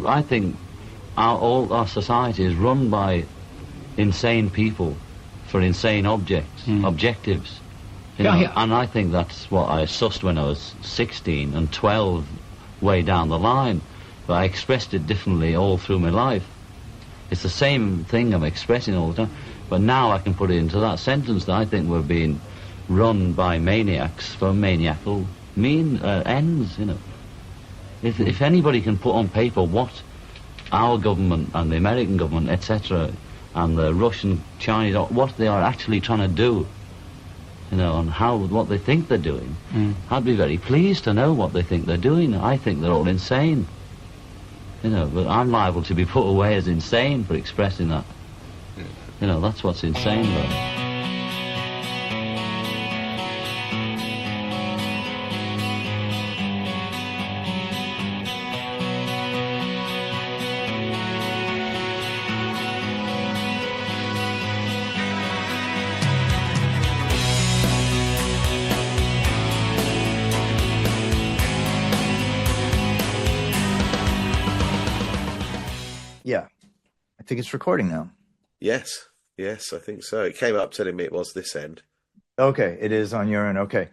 I think all our society is run by insane people for insane objectives. You know, and I think that's what I sussed when I was 16 and 12 way down the line. But I expressed it differently all through my life. It's the same thing I'm expressing all the time. But now I can put it into that sentence that I think we're being run by maniacs for maniacal ends, you know. If anybody can put on paper what our government and the American government, etc., and the Russian, Chinese, what they are actually trying to do, you know, and what they think they're doing, I'd be very pleased to know what they think they're doing. I think they're all insane, you know, but I'm liable to be put away as insane for expressing that. You know, that's what's insane, though. Yeah, I think it's recording now. Yes, I think so. It came up telling me it was this end. Okay, it is on your end. Okay.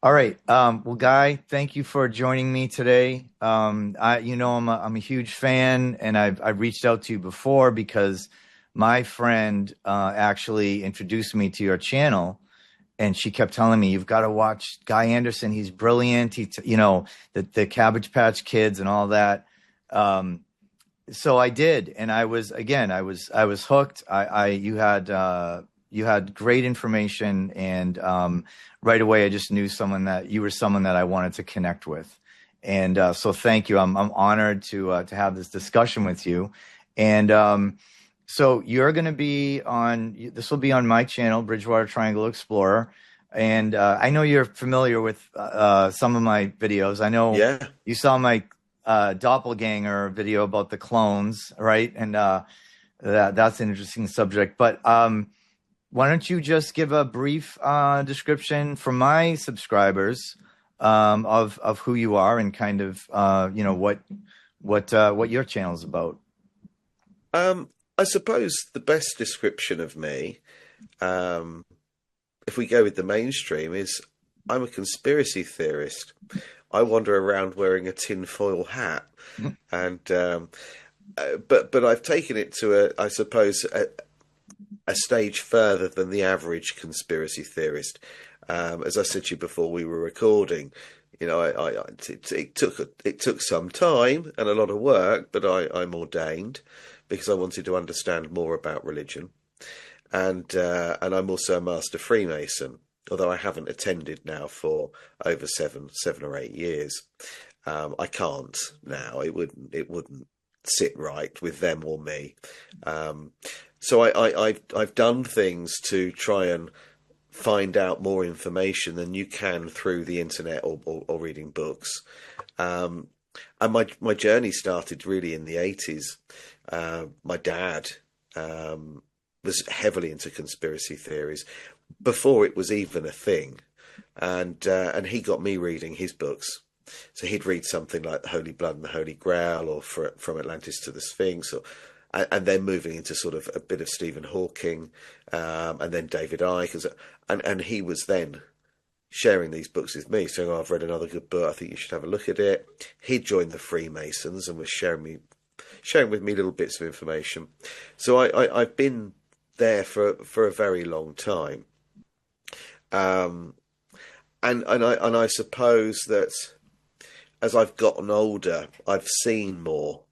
All right. Well, Guy, thank you for joining me today. I'm a huge fan, and I've reached out to you before because my friend actually introduced me to your channel, and she kept telling me, you've got to watch Guy Anderson. He's brilliant. The Cabbage Patch Kids and all that. So I did, and I was hooked. You had great information, and right away I just knew you were someone that I wanted to connect with, and so thank you. I'm honored to have this discussion with you, and so you're going to be on. This will be on my channel, Bridgewater Triangle Explorer, and I know you're familiar with some of my videos. I know you saw my doppelganger video about the clones, right? And that's an interesting subject. But why don't you just give a brief description for my subscribers of who you are and kind of what your channel is about? I suppose the best description of me, if we go with the mainstream, is I'm a conspiracy theorist. I wander around wearing a tinfoil hat, and but I've taken it to I suppose a stage further than the average conspiracy theorist. As I said to you before we were recording, you know, it took some time and a lot of work, but I'm ordained because I wanted to understand more about religion, and I'm also a master Freemason. Although I haven't attended now for over seven or 8 years, I can't now. It wouldn't sit right with them or me. So I've done things to try and find out more information than you can through the internet or reading books. And my journey started really in the 80s. My dad was heavily into conspiracy theories before it was even a thing, and he got me reading his books. So he'd read something like The Holy Blood and the Holy Grail, or From Atlantis to the Sphinx, and then moving into sort of a bit of Stephen Hawking, and then David Icke, and he was then sharing these books with me, saying, "Oh, I've read another good book. I think you should have a look at it." He joined the Freemasons and was sharing with me little bits of information. So I've been there for a very long time. And I suppose that as I've gotten older, I've seen more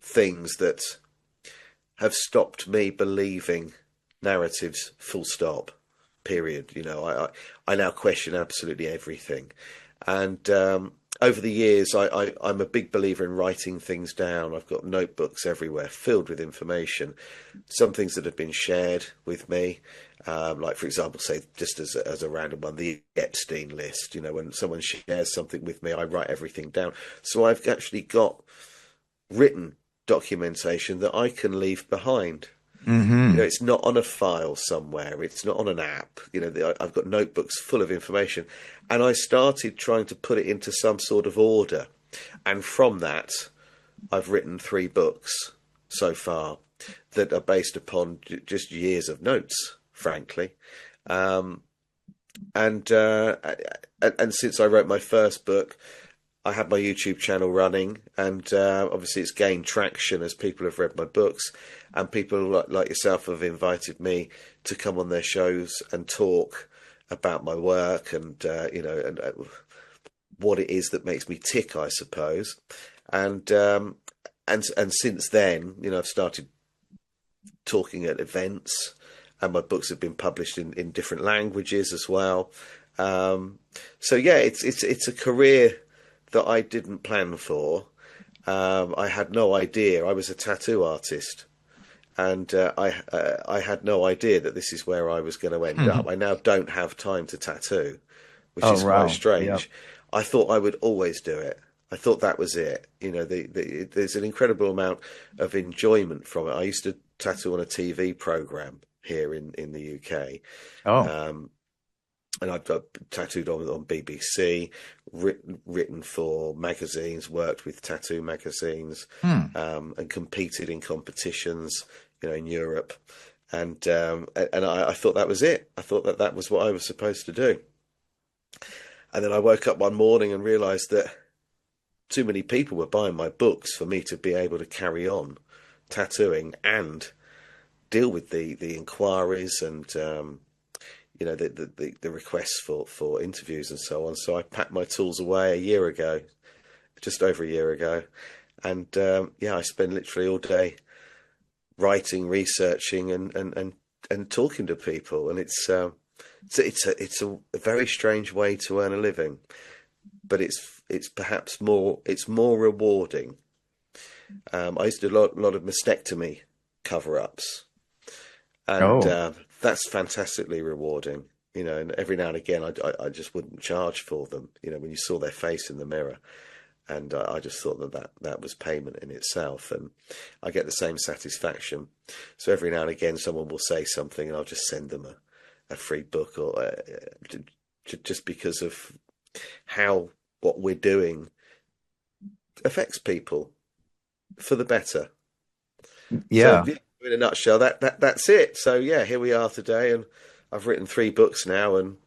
things that have stopped me believing narratives, full stop, period. You know, I now question absolutely everything. And over the years, I'm a big believer in writing things down. I've got notebooks everywhere filled with information, some things that have been shared with me. Like, for example, say, just as a random one, the Epstein list. You know, when someone shares something with me, I write everything down. So I've actually got written documentation that I can leave behind. Mm-hmm. You know, it's not on a file somewhere. It's not on an app. You know, I've got notebooks full of information. And I started trying to put it into some sort of order. And from that, I've written 3 books so far that are based upon just years of notes, frankly. And since I wrote my first book, I had my YouTube channel running, and obviously it's gained traction as people have read my books, and people like yourself have invited me to come on their shows and talk about my work and and what it is that makes me tick, I suppose. And since then, I've started talking at events, and my books have been published in different languages as well. So yeah, it's a career that I didn't plan for. I had no idea. I was a tattoo artist, and I had no idea that this is where I was going to end up. I now don't have time to tattoo, which is quite strange. Yep. I thought I would always do it. I thought that was it. There's an incredible amount of enjoyment from it. I used to tattoo on a TV program here in the UK. And I've tattooed on BBC, written for magazines, worked with tattoo magazines, and competed in competitions, in Europe. And I thought that was it. I thought that was what I was supposed to do. And then I woke up one morning and realised that too many people were buying my books for me to be able to carry on tattooing and deal with the inquiries and the requests for interviews and so on. So I packed my tools away just over a year ago, and I spend literally all day writing, researching, and talking to people. And it's a very strange way to earn a living, but it's perhaps more rewarding. I used to do a lot of mastectomy cover-ups, and that's fantastically rewarding, and every now and again I just wouldn't charge for them, when you saw their face in the mirror, and I just thought that was payment in itself, and I get the same satisfaction. So every now and again someone will say something and I'll just send them a free book, or just because of how what we're doing affects people for the better. Yeah. So, in a nutshell, that's it. So yeah, here we are today, and I've written 3 books now, and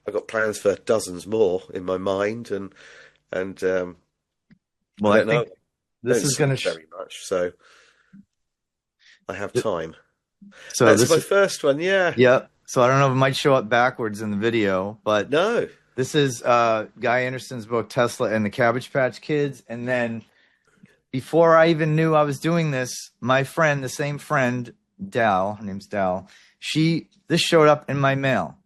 I've got plans for dozens more in my mind, and well, I think this is going to very much, so I have time. So that's my first one, yeah. Yep. So I don't know if it might show up backwards in the video, but no, this is Guy Anderson's book, Tesla and the Cabbage Patch Kids, and then before I even knew I was doing this, my friend, the same friend, Dal, her name's Dal, this showed up in my mail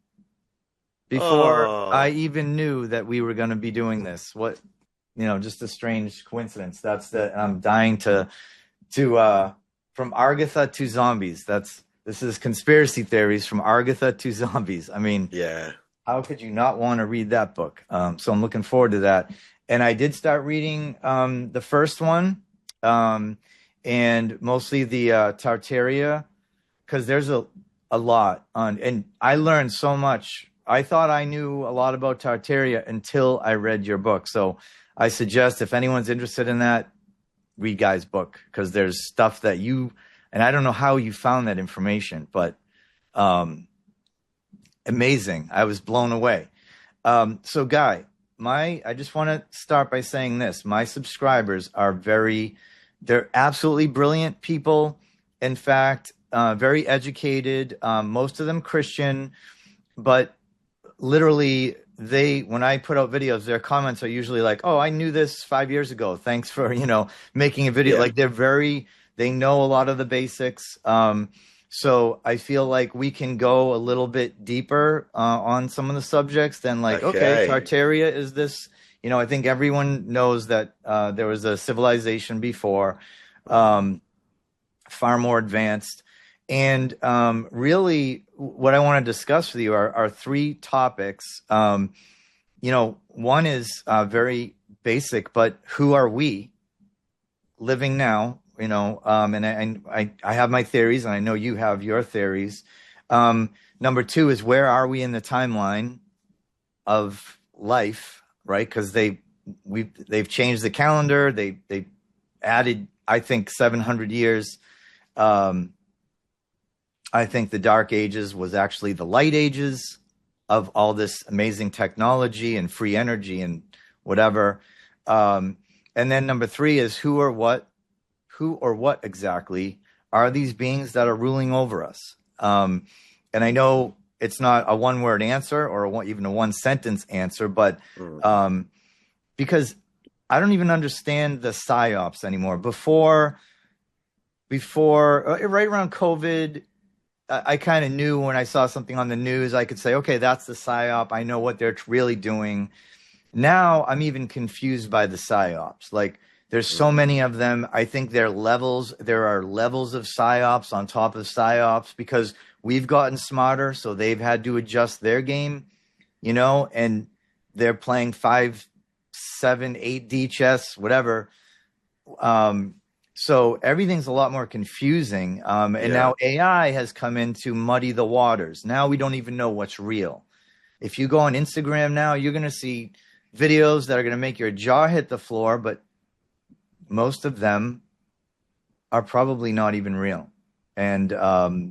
before I even knew that we were going to be doing this. Just a strange coincidence. I'm dying to from Argatha to zombies. This is conspiracy theories from Argatha to zombies. I mean, yeah. How could you not want to read that book? So I'm looking forward to that. And I did start reading the first one, and mostly the Tartaria, because there's a lot on, and I learned so much. I thought I knew a lot about Tartaria until I read your book. So I suggest if anyone's interested in that, read Guy's book, because there's stuff that and I don't know how you found that information, but amazing. I was blown away. So Guy, I just want to start by saying this. My subscribers they're absolutely brilliant people. In fact, very educated, most of them Christian, but literally when I put out videos, their comments are usually like, "Oh, I knew this 5 years ago. Thanks for, making a video." Yeah. Like they know a lot of the basics. So I feel like we can go a little bit deeper on some of the subjects than okay, Tartaria is this, I think everyone knows that there was a civilization before, far more advanced. And really what I want to discuss with you are 3 topics. One is very basic, but who are we living now? And I have my theories, and I know you have your theories. Number 2 is, where are we in the timeline of life, right? Because they've changed the calendar. They added, I think, 700 years. I think the Dark Ages was actually the Light Ages of all this amazing technology and free energy and whatever. And then number 3 is who or what exactly are these beings that are ruling over us? And I know it's not a one-word answer or even a one-sentence answer, but because I don't even understand the psyops anymore. Before, right around COVID, I kind of knew when I saw something on the news, I could say, okay, that's the psyop. I know what they're really doing. Now I'm even confused by the psyops. Like, there's so many of them. I think there are levels of psyops on top of psyops because we've gotten smarter. So they've had to adjust their game, and they're playing 5, 7, 8D chess, whatever. So everything's a lot more confusing. And now AI has come in to muddy the waters. Now we don't even know what's real. If you go on Instagram now, you're going to see videos that are going to make your jaw hit the floor, but most of them are probably not even real. And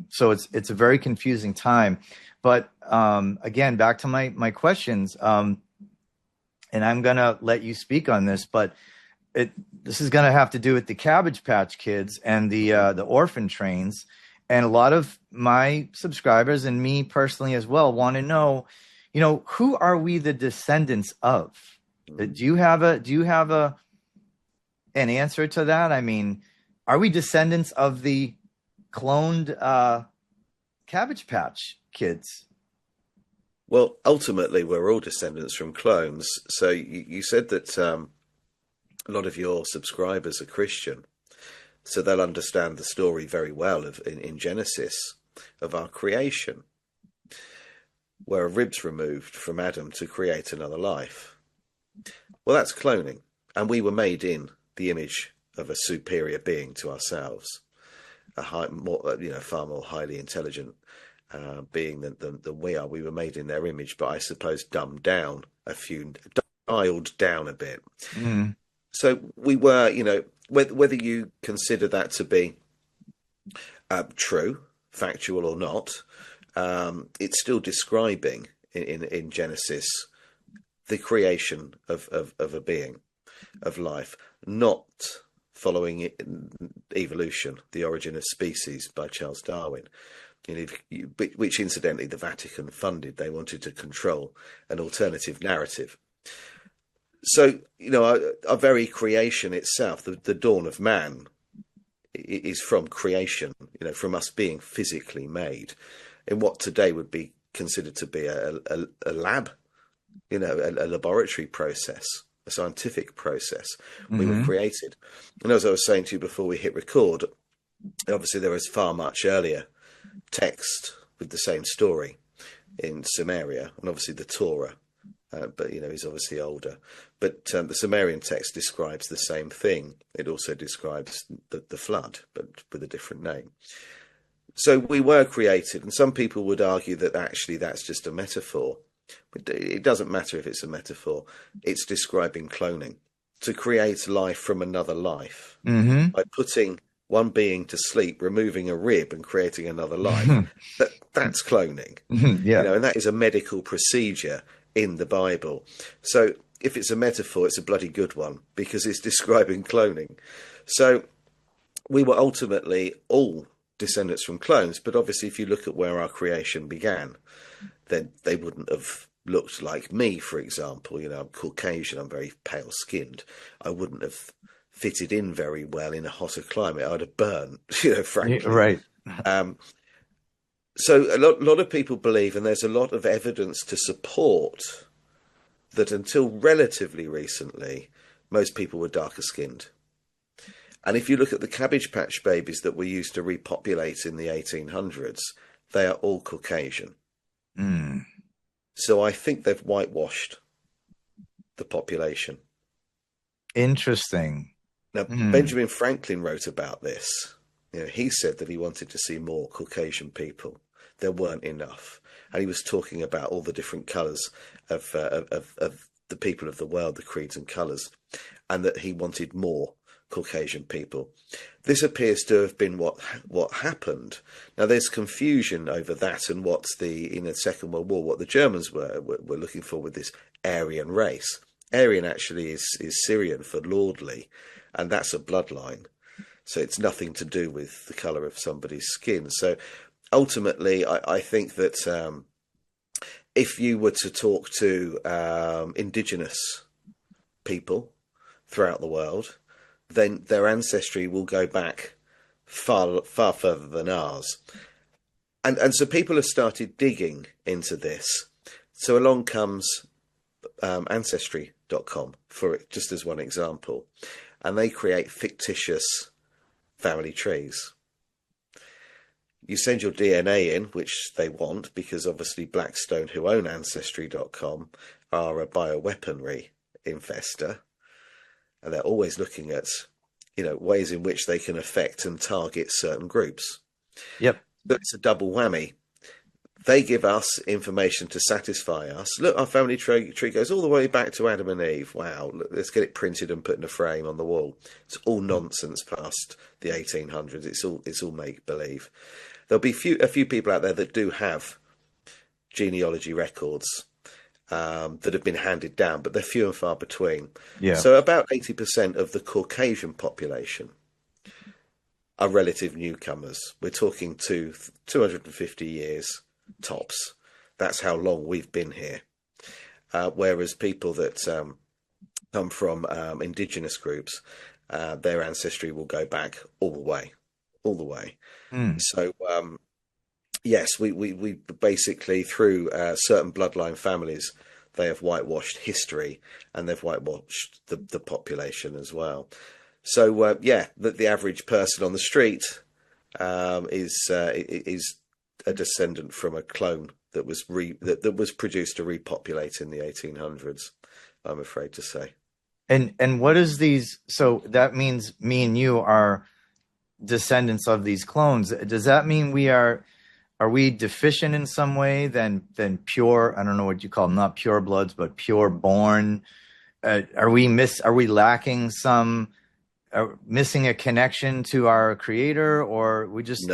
so it's a very confusing time. But again, back to my questions, and I'm going to let you speak on this, but this is going to have to do with the Cabbage Patch Kids and the orphan trains. And a lot of my subscribers and me personally as well want to know, who are we the descendants of? Do you have an answer to that? I mean, are we descendants of the cloned Cabbage Patch Kids? Well, ultimately, we're all descendants from clones. So you said that a lot of your subscribers are Christian, so they'll understand the story very well in Genesis of our creation, where a rib's removed from Adam to create another life. Well, that's cloning, and we were made in the image of a superior being to ourselves, far more highly intelligent being than we are. We were made in their image, but I suppose dialed down a bit. Mm. So we were, whether you consider that to be true, factual or not, it's still describing in Genesis the creation of a being, of life, not following evolution, the origin of species by Charles Darwin, which incidentally the Vatican funded. They wanted to control an alternative narrative. So, our very creation itself, the dawn of man, is from creation, from us being physically made in what today would be considered to be a lab, a laboratory process, a scientific process. We were created. And as I was saying to you before we hit record, obviously there was far much earlier text with the same story in Sumeria, and obviously the Torah. But he's obviously older. But the Sumerian text describes the same thing. It also describes the flood, but with a different name. So we were created, and some people would argue that actually that's just a metaphor. But it doesn't matter if it's a metaphor. It's describing cloning, to create life from another life by putting one being to sleep, removing a rib and creating another life. That's cloning. Yeah. And that is a medical procedure in the Bible. So if it's a metaphor, it's a bloody good one, because it's describing cloning. So we were ultimately all descendants from clones, but obviously if you look at where our creation began, then they wouldn't have looked like me, for example. I'm Caucasian, I'm very pale skinned. I wouldn't have fitted in very well in a hotter climate. I'd have burnt, frankly. Right. So a lot of people believe, and there's a lot of evidence to support, that until relatively recently, most people were darker skinned. And if you look at the Cabbage Patch babies that were used to repopulate in the 1800s, they are all Caucasian. Mm. So I think they've whitewashed the population. Interesting. Now, Benjamin Franklin wrote about this. He said that he wanted to see more Caucasian people. There weren't enough. And he was talking about all the different colours of the people of the world, the creeds and colours, and that he wanted more Caucasian people. This appears to have been what happened. Now, there's confusion over that and what in the Second World War, what the Germans were looking for with this Aryan race. Aryan actually is Syrian for lordly, and that's a bloodline. So it's nothing to do with the colour of somebody's skin. So ultimately, I think that if you were to talk to indigenous people throughout the world, then their ancestry will go back far further than ours. And so people have started digging into this. So along comes Ancestry.com, just as one example. And they create fictitious family trees. You send your DNA in, which they want, because obviously Blackstone, who own Ancestry.com, are a bioweaponry investor. And they're always looking at, ways in which they can affect and target certain groups. Yep. But it's a double whammy. They give us information to satisfy us. Look, our family tree goes all the way back to Adam and Eve. Wow, look, let's get it printed and put in a frame on the wall. It's all nonsense past the 1800s. It's all make believe. There'll be a few people out there that do have genealogy records that have been handed down, but they're few and far between. Yeah. So about 80% of the Caucasian population are relative newcomers. We're talking 250 years tops. That's how long we've been here. Whereas people that come from indigenous groups, their ancestry will go back all the way. So yes, we basically, through certain bloodline families, they have whitewashed history, and they've whitewashed the population as well. So the average person on the street is a descendant from a clone that was produced to repopulate in the 1800s. I'm afraid to say. And what is these? So that means me and you are descendants of these clones. Does that mean are we deficient in some way than pure? I don't know what you call them, not pure bloods, but pure born. Are we lacking some? Missing a connection to our creator, or we just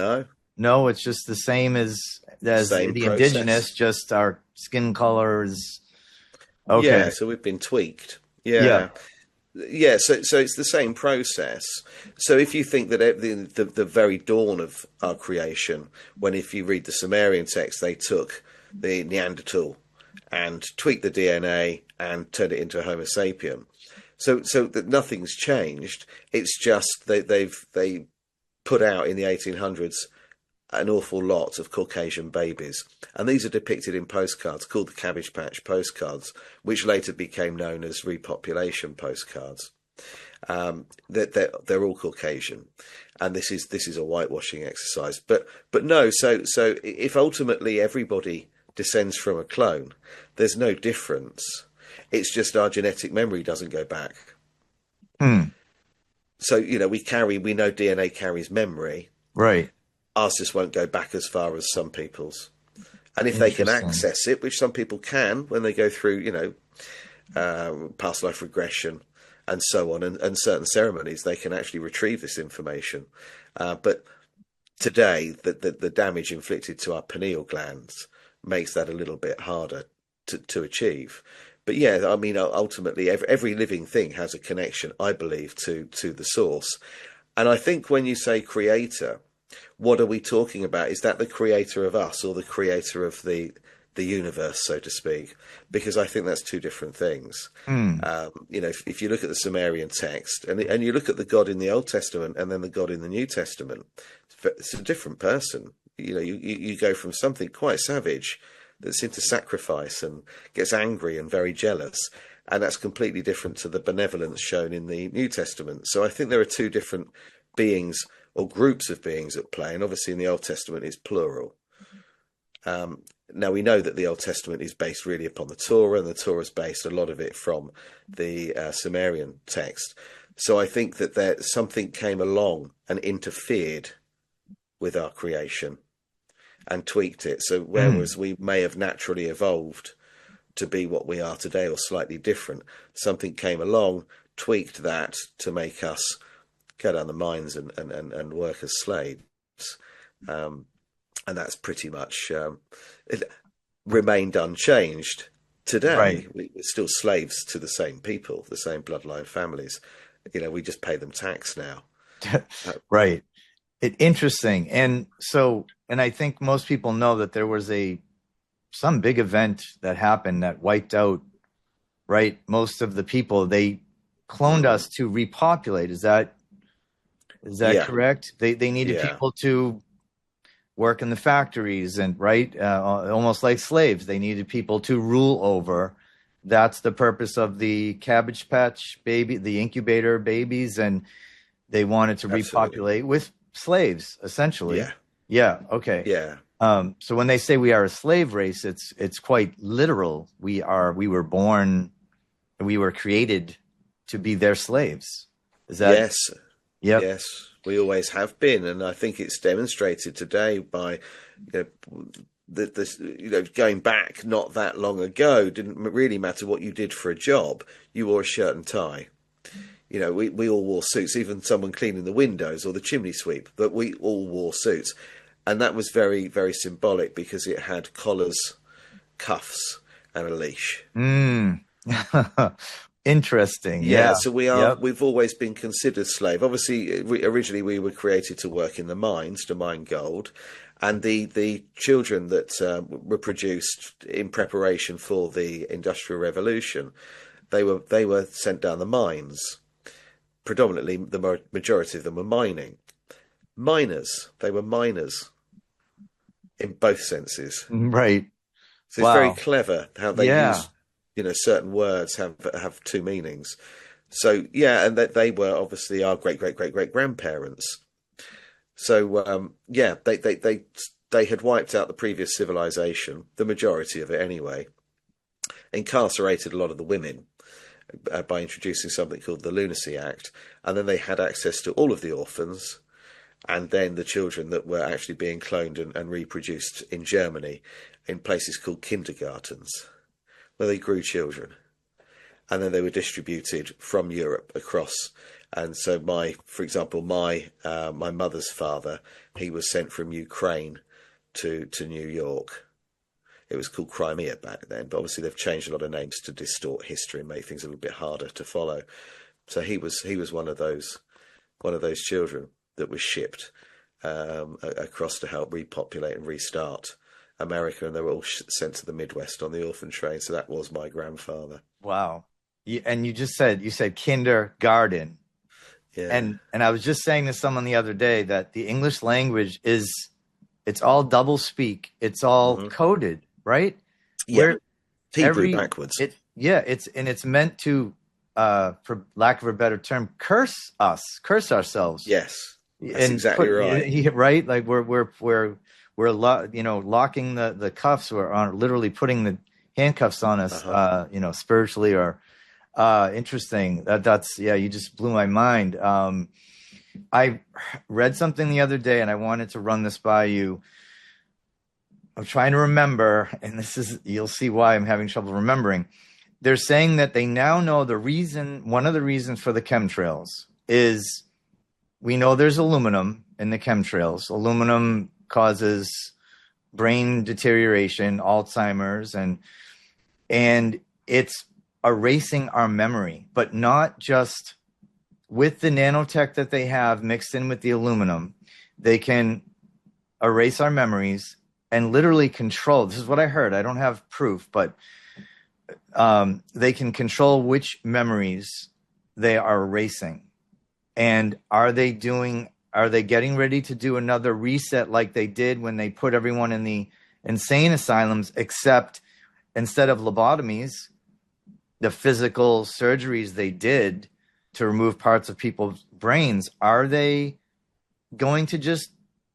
no, it's just the same as the indigenous, just our skin color is okay. Yeah, so we've been tweaked. Yeah. So it's the same process. So if you think that the very dawn of our creation, if you read the Sumerian text, they took the Neanderthal and tweaked the DNA and turned it into a Homo sapien. So that nothing's changed. It's just they put out in the 1800s an awful lot of Caucasian babies, and these are depicted in postcards called the Cabbage Patch postcards, which later became known as repopulation postcards. They're all Caucasian, and this is a whitewashing exercise. But no. So if ultimately everybody descends from a clone, there's no difference. It's just our genetic memory doesn't go back. So, we know DNA carries memory. Right. Ours just won't go back as far as some people's. And if they can access it, which some people can when they go through, past life regression and so on, and certain ceremonies, they can actually retrieve this information. But today, the damage inflicted to our pineal glands makes that a little bit harder to achieve. But yeah, I mean, ultimately, every living thing has a connection, I believe, to the source. And I think when you say creator, what are we talking about? Is that the creator of us or the creator of the universe, so to speak? Because I think that's two different things. If you look at the Sumerian text and you look at the God in the Old Testament and then the God in the New Testament, it's a different person. You go from something quite savage that's into sacrifice and gets angry and very jealous, and that's completely different to the benevolence shown in the New Testament. So I think there are two different beings or groups of beings at play, and obviously in the Old Testament it's plural. Now we know that the Old Testament is based really upon the Torah, and the Torah is based a lot of it from the Sumerian text. So I think that something came along and interfered with our creation and tweaked it. So whereas we may have naturally evolved to be what we are today or slightly different, something came along, tweaked that to make us go down the mines and work as slaves. And that's pretty much it remained unchanged. Today, Right. we're still slaves to the same people, the same bloodline families. We just pay them tax now. Right. Interesting. And so, and I think most people know that there was some big event that happened that wiped out, right, most of the people. They cloned us to repopulate. Is that correct? They needed people to work in the factories and almost like slaves. They needed people to rule over. That's the purpose of the Cabbage Patch baby, the incubator babies, and they wanted to repopulate with slaves, essentially. Yeah. Okay. Yeah. So when they say we are a slave race, it's quite literal. We were born, we were created to be their slaves. Is that? Yes. Yep. Yes. We always have been, and I think it's demonstrated today by going back not that long ago. Didn't really matter what you did for a job. You wore a shirt and tie. We all wore suits, even someone cleaning the windows or the chimney sweep. But we all wore suits, and that was very, very symbolic because it had collars, cuffs, and a leash. Interesting. Yeah. So we've always been considered slave. Obviously, originally we were created to work in the mines, to mine gold. And the children that were produced in preparation for the Industrial Revolution, they were sent down the mines. Predominantly, the majority of them were mining. They were miners in both senses. Right. So it's very clever how they use, certain words have two meanings. So, and they were obviously our great-great-great-great-grandparents. So, they had wiped out the previous civilization, the majority of it anyway, incarcerated a lot of the women by introducing something called the Lunacy Act, and then they had access to all of the orphans, and then the children that were actually being cloned and reproduced in Germany in places called kindergartens, where they grew children, and then they were distributed from Europe across. And so for example, my mother's father, he was sent from Ukraine to New York. It was called Crimea back then, but obviously they've changed a lot of names to distort history and make things a little bit harder to follow. So he was one of those children that was shipped across to help repopulate and restart America, and they were all sent to the Midwest on the orphan train. So that was my grandfather. Wow. And you said kindergarten. Yeah. And I was just saying to someone the other day that the English language it's all double speak. It's all coded, right? Yeah. Hebrew backwards. It's meant to, for lack of a better term, curse ourselves. Yes. That's exactly right. Right? Like we're locking the cuffs, or literally putting the handcuffs on us, spiritually or interesting. That's you just blew my mind. I read something the other day and I wanted to run this by you. I'm trying to remember, and you'll see why I'm having trouble remembering. They're saying that they now know one of the reasons for the chemtrails is, we know there's aluminum in the chemtrails. Aluminum causes brain deterioration, Alzheimer's, and it's erasing our memory, but not just with the nanotech that they have mixed in with the aluminum. They can erase our memories and literally control. This is what I heard. I don't have proof, but they can control which memories they are erasing. And are they getting ready to do another reset like they did when they put everyone in the insane asylums, except instead of lobotomies, the physical surgeries they did to remove parts of people's brains? Are they going to just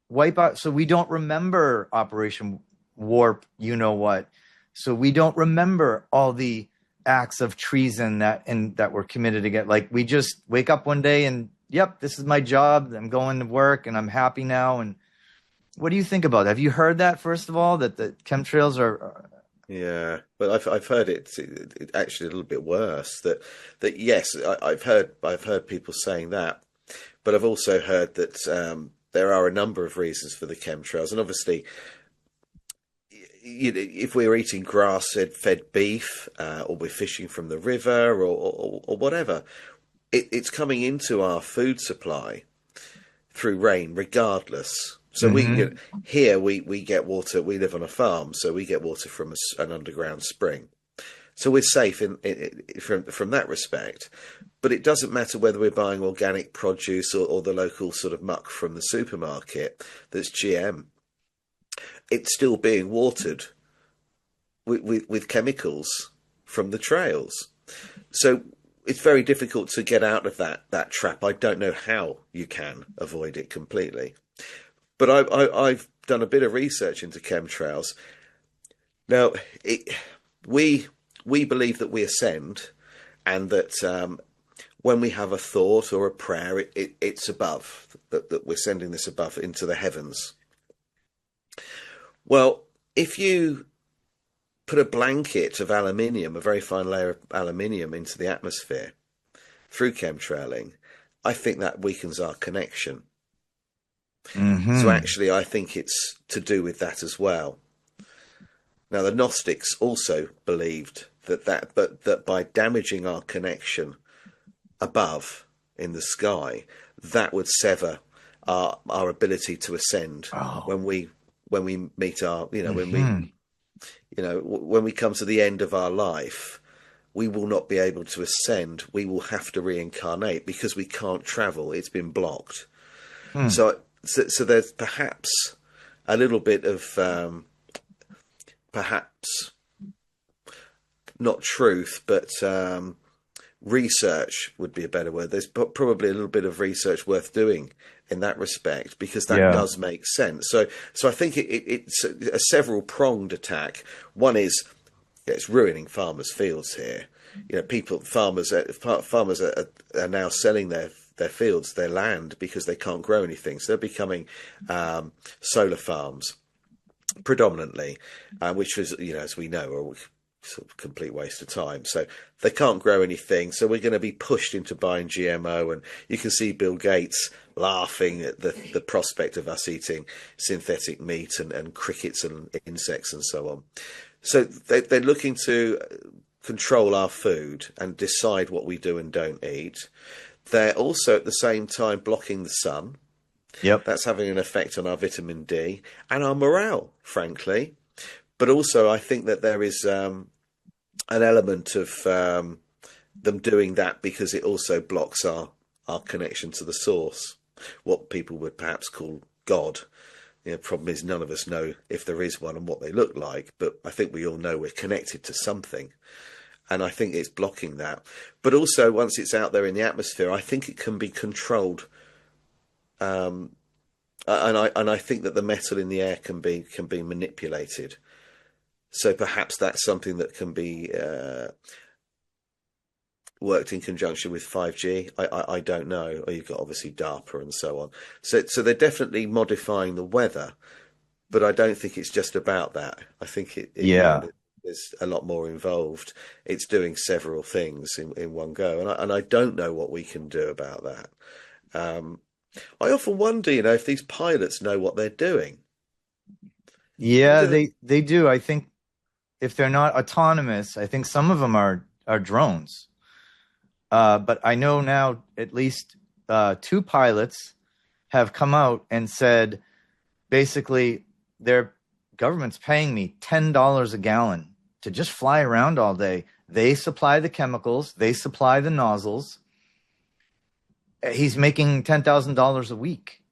wipe out, so we don't remember Operation Warp, so we don't remember all the acts of treason that were committed against? Like, we just wake up one day and, yep, this is my job, I'm going to work and I'm happy now. And what do you think about that? Have you heard that, first of all, that the chemtrails are Yeah, but I've heard it actually a little bit worse. That yes, I've heard people saying that, but I've also heard that there are a number of reasons for the chemtrails, and obviously, if we're eating grass-fed beef, or we're fishing from the river, or whatever, it's coming into our food supply through rain, regardless. So we get water. We live on a farm, so we get water from an underground spring. So we're safe from that respect. But it doesn't matter whether we're buying organic produce or the local sort of muck from the supermarket that's GM. It's still being watered with chemicals from the trails. So it's very difficult to get out of that trap. I don't know how you can avoid it completely. But I've done a bit of research into chemtrails. Now, we believe that we ascend, and that when we have a thought or a prayer, it's above, that we're sending this above into the heavens. Well, if you put a blanket of aluminium, a very fine layer of aluminium, into the atmosphere through chemtrailing, I think that weakens our connection. So actually, I think it's to do with that as well. Now, the Gnostics also believed that by damaging our connection above in the sky, that would sever our ability to ascend when we meet our, when we come to the end of our life, we will not be able to ascend. We will have to reincarnate because we can't travel. It's been blocked. So there's perhaps a little bit of perhaps not truth, but research would be a better word. There's probably a little bit of research worth doing in that respect, because that does make sense. So I think it's a several pronged attack. One is it's ruining farmers' fields here. Farmers are now selling their fields, their land, because they can't grow anything. So they're becoming solar farms predominantly, which is, as we know, are sort of complete waste of time. So they can't grow anything. So we're going to be pushed into buying GMO, and you can see Bill Gates laughing at the prospect of us eating synthetic meat and crickets and insects and so on. So they're looking to control our food and decide what we do and don't eat. They're also at the same time blocking the sun. Yep. That's having an effect on our vitamin D and our morale, frankly. But also, I think that there is an element of them doing that because it also blocks our connection to the source, what people would perhaps call God. The problem is none of us know if there is one and what they look like, but I think we all know we're connected to something. And I think it's blocking that. But also, once it's out there in the atmosphere, I think it can be controlled. And I think that the metal in the air can be manipulated. So perhaps that's something that can be worked in conjunction with 5G. I don't know. Or you've got obviously DARPA and so on. So they're definitely modifying the weather, but I don't think it's just about that. I think there's a lot more involved. It's doing several things in one go, and I don't know what we can do about that. I often wonder, if these pilots know what they're doing. Yeah, they do. I think if they're not autonomous, I think some of them are drones. But I know now at least 2 pilots have come out and said, basically, their government's paying me $10 a gallon to just fly around all day. They supply the chemicals. They supply the nozzles. He's making $10,000 a week.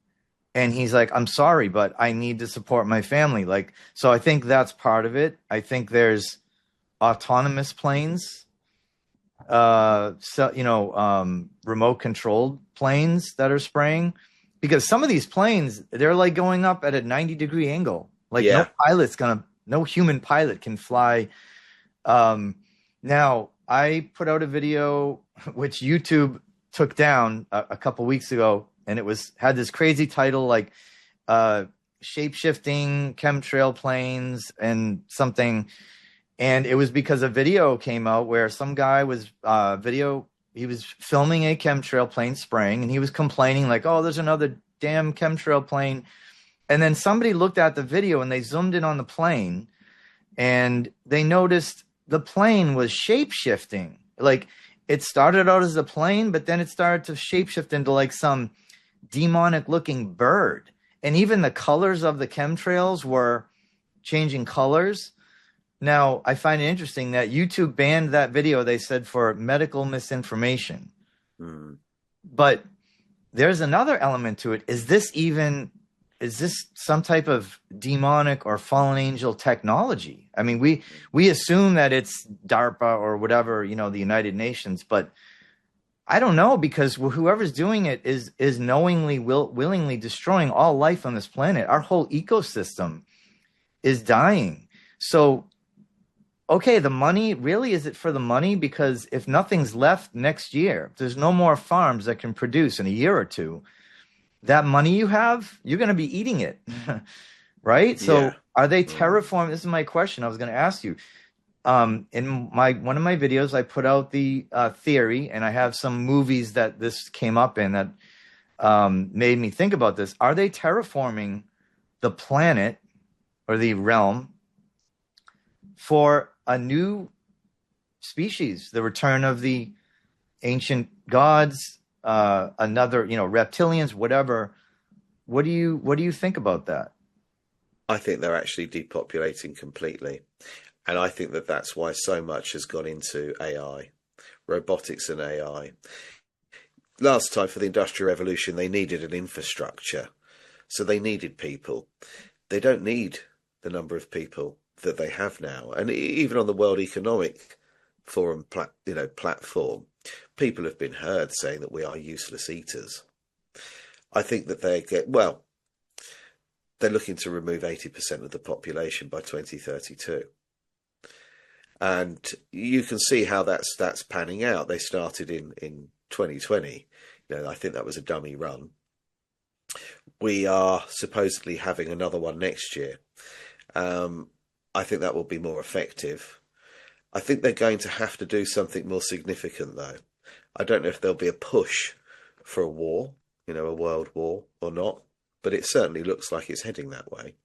And he's like, I'm sorry, but I need to support my family. So I think that's part of it. I think there's autonomous planes, remote controlled planes that are spraying, because some of these planes, they're like going up at a 90-degree angle. No human pilot can fly. Now I put out a video, which YouTube took down a couple weeks ago, and it had this crazy title like shape-shifting chemtrail planes and something. And it was because a video came out where some guy was video he was filming a chemtrail plane spraying, and he was complaining like, "Oh, there's another damn chemtrail plane." And then somebody looked at the video and they zoomed in on the plane, and they noticed the plane was shape-shifting. Like, it started out as a plane, but then it started to shape-shift into like some demonic-looking bird. And even the colors of the chemtrails were changing colors. Now, I find it interesting that YouTube banned that video, they said, for medical misinformation. But there's another element to it. Is this some type of demonic or fallen angel technology? I mean, we assume that it's DARPA or whatever, the United Nations, but I don't know, because whoever's doing it is knowingly, willingly destroying all life on this planet. Our whole ecosystem is dying. So, okay, the money, really, is it for the money? Because if nothing's left next year, if there's no more farms that can produce in a year or two, that money you have, you're going to be eating it, right? So are they terraforming? This is my question I was going to ask you. In one of my videos, I put out the theory, and I have some movies that this came up in that made me think about this. Are they terraforming the planet or the realm for a new species, the return of the ancient gods, another, reptilians, whatever? What do you think about that? I think they're actually depopulating completely. And I think that that's why so much has gone into AI, robotics and AI. Last time for the Industrial Revolution, they needed an infrastructure. So they needed people. They don't need the number of people that they have now. And even on the World Economic Forum platform, people have been heard saying that we are useless eaters. I think that they're looking to remove 80% of the population by 2032. And you can see how that's panning out. They started in 2020. I think that was a dummy run. We are supposedly having another one next year. I think that will be more effective. I think they're going to have to do something more significant, though. I don't know if there'll be a push for a war, a world war or not, but it certainly looks like it's heading that way.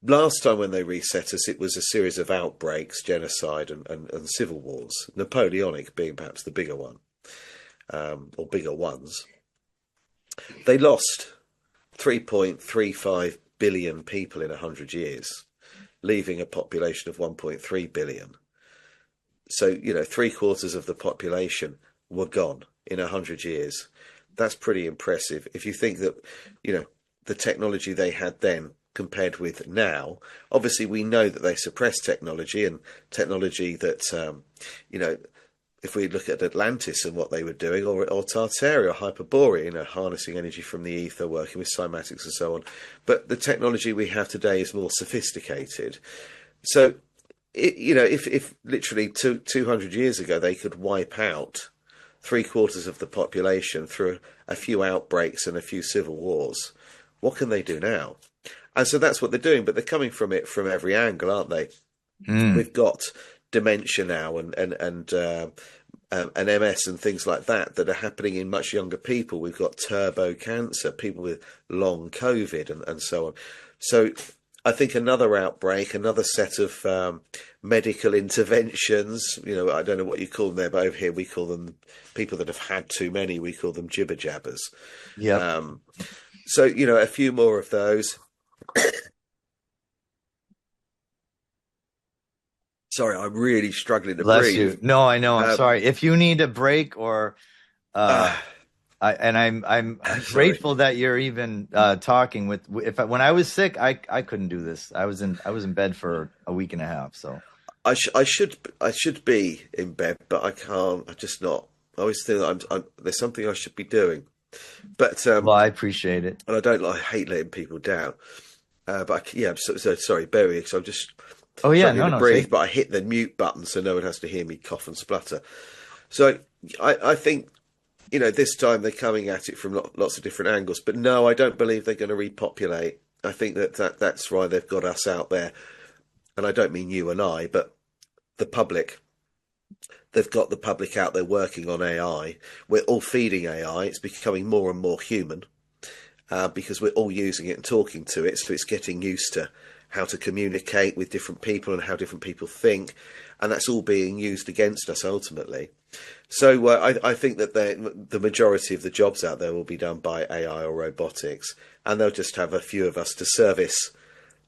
Last time when they reset us, it was a series of outbreaks, genocide and civil wars, Napoleonic being perhaps the bigger one, or bigger ones. They lost 3.35 billion people in 100 years, leaving a population of 1.3 billion. So, 3/4 of the population were gone in 100 years. That's pretty impressive. If you think that, the technology they had then compared with now, obviously we know that they suppressed technology, and technology that, if we look at Atlantis and what they were doing, or Tartaria, or Hyperborea, harnessing energy from the ether, working with cymatics and so on. But the technology we have today is more sophisticated. So, if literally 200 years ago they could wipe out 3/4 of the population through a few outbreaks and a few civil wars, what can they do now? And so that's what they're doing, but they're coming from it from every angle, aren't they? We've got dementia now and MS and things like that are happening in much younger people. We've got turbo cancer, people with long COVID and so on. So I think another outbreak, another set of medical interventions, I don't know what you call them there, but over here we call them people that have had too many. We call them jibber jabbers. Yeah. So, a few more of those. Sorry, I'm really struggling to Bless breathe. you. No, I know. I'm sorry. If you need a break, or I'm grateful that you're even talking with. When I was sick, I couldn't do this. I was in bed for a week and a half. So I should be in bed, but I can't. I'm just not. I always think that there's something I should be doing. But well, I appreciate it, and I hate letting people down. But I'm so sorry, bear with me, because I'm just. Oh yeah, no, breathe, but I hit the mute button so no one has to hear me cough and splutter. So I think, this time they're coming at it from lots of different angles. But no, I don't believe they're going to repopulate. I think that's why they've got us out there. And I don't mean you and I, but the public. they've got the public out there working on AI. We're all feeding AI. It's becoming more and more human because we're all using it and talking to it. So it's getting used to how to communicate with different people and how different people think. And that's all being used against us ultimately. So I think that the majority of the jobs out there will be done by AI or robotics, and they'll just have a few of us to service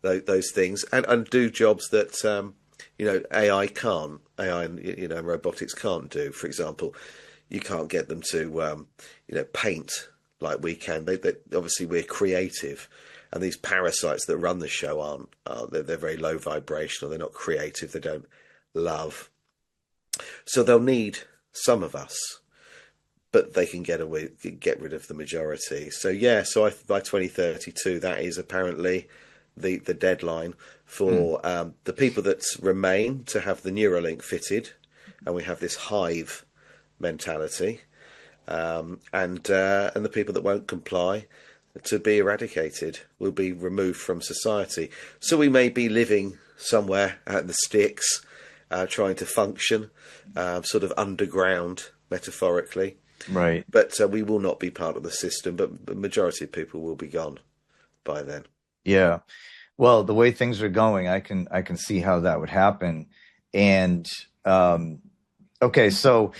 those things and do jobs that AI can't. AI and robotics can't do. For example, you can't get them to paint like we can. They obviously we're creative, and these parasites that run the show aren't. They're very low vibrational. They're not creative. They don't love. So they'll need some of us, but they can get rid of the majority. So yeah, by 2032, that is apparently the deadline for the people that remain to have the Neuralink fitted, and we have this hive mentality, and the people that won't comply to be eradicated, will be removed from society. So we may be living somewhere out in the sticks, trying to function, sort of underground, metaphorically. Right. But we will not be part of the system, but the majority of people will be gone by then. Yeah. Well, the way things are going, I can see how that would happen. And okay, so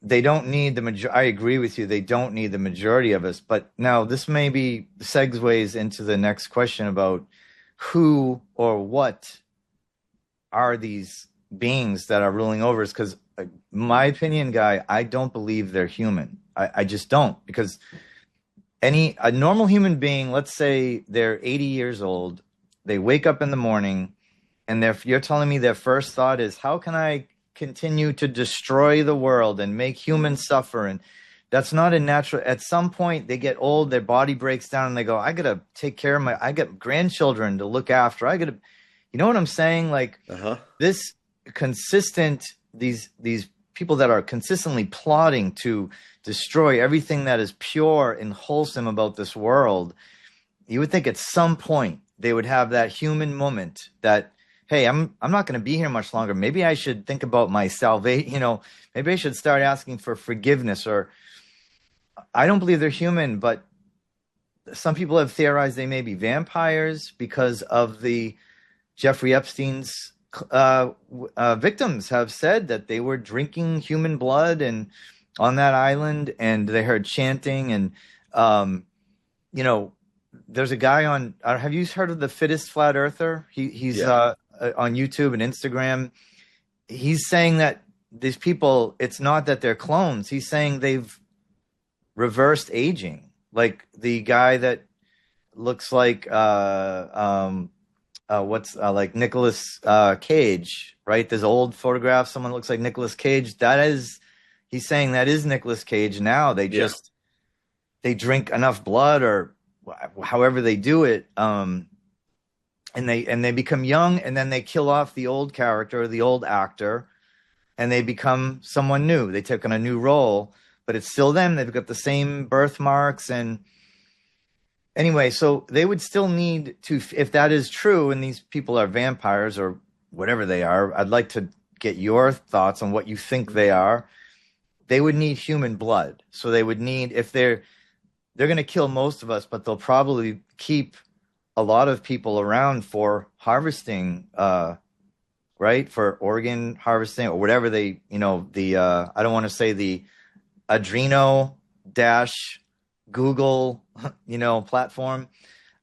they don't need I agree with you. They don't need the majority of us. But now this maybe segues into the next question about who or what are these beings that are ruling over us? Because my opinion, Guy, I don't believe they're human. I just don't, because a normal human being, let's say they're 80 years old, they wake up in the morning, and you're telling me their first thought is, how can I continue to destroy the world and make humans suffer? And that's not a natural. At some point they get old, their body breaks down, and they go, I gotta take care of I got grandchildren to look after. You know what I'm saying? Like this consistent, these people that are consistently plotting to destroy everything that is pure and wholesome about this world, you would think at some point they would have that human moment that, hey, I'm not going to be here much longer. Maybe I should think about my salvation. Maybe I should start asking for forgiveness. Or I don't believe they're human, but some people have theorized they may be vampires because of the Jeffrey Epstein's victims have said that they were drinking human blood and on that island, and they heard chanting. And there's a guy on. Have you heard of the Fittest Flat Earther? He's on YouTube and Instagram. He's saying that these people, it's not that they're clones. He's saying they've reversed aging. Like the guy that looks like like Nicolas Cage, right? There's old photographs. Someone looks like Nicolas Cage. He's saying that is Nicolas Cage now. They just they drink enough blood, or however they do it, and they become young, and then they kill off the old character, the old actor, and they become someone new. They take on a new role, but it's still them. They've got the same birthmarks. And anyway, so they would still need to, if that is true, and these people are vampires or whatever they are, I'd like to get your thoughts on what you think they are. They would need human blood. So they would need, if they're going to kill most of us, but they'll probably keep a lot of people around for harvesting, right? For organ harvesting or whatever I don't want to say the Adreno Google, platform.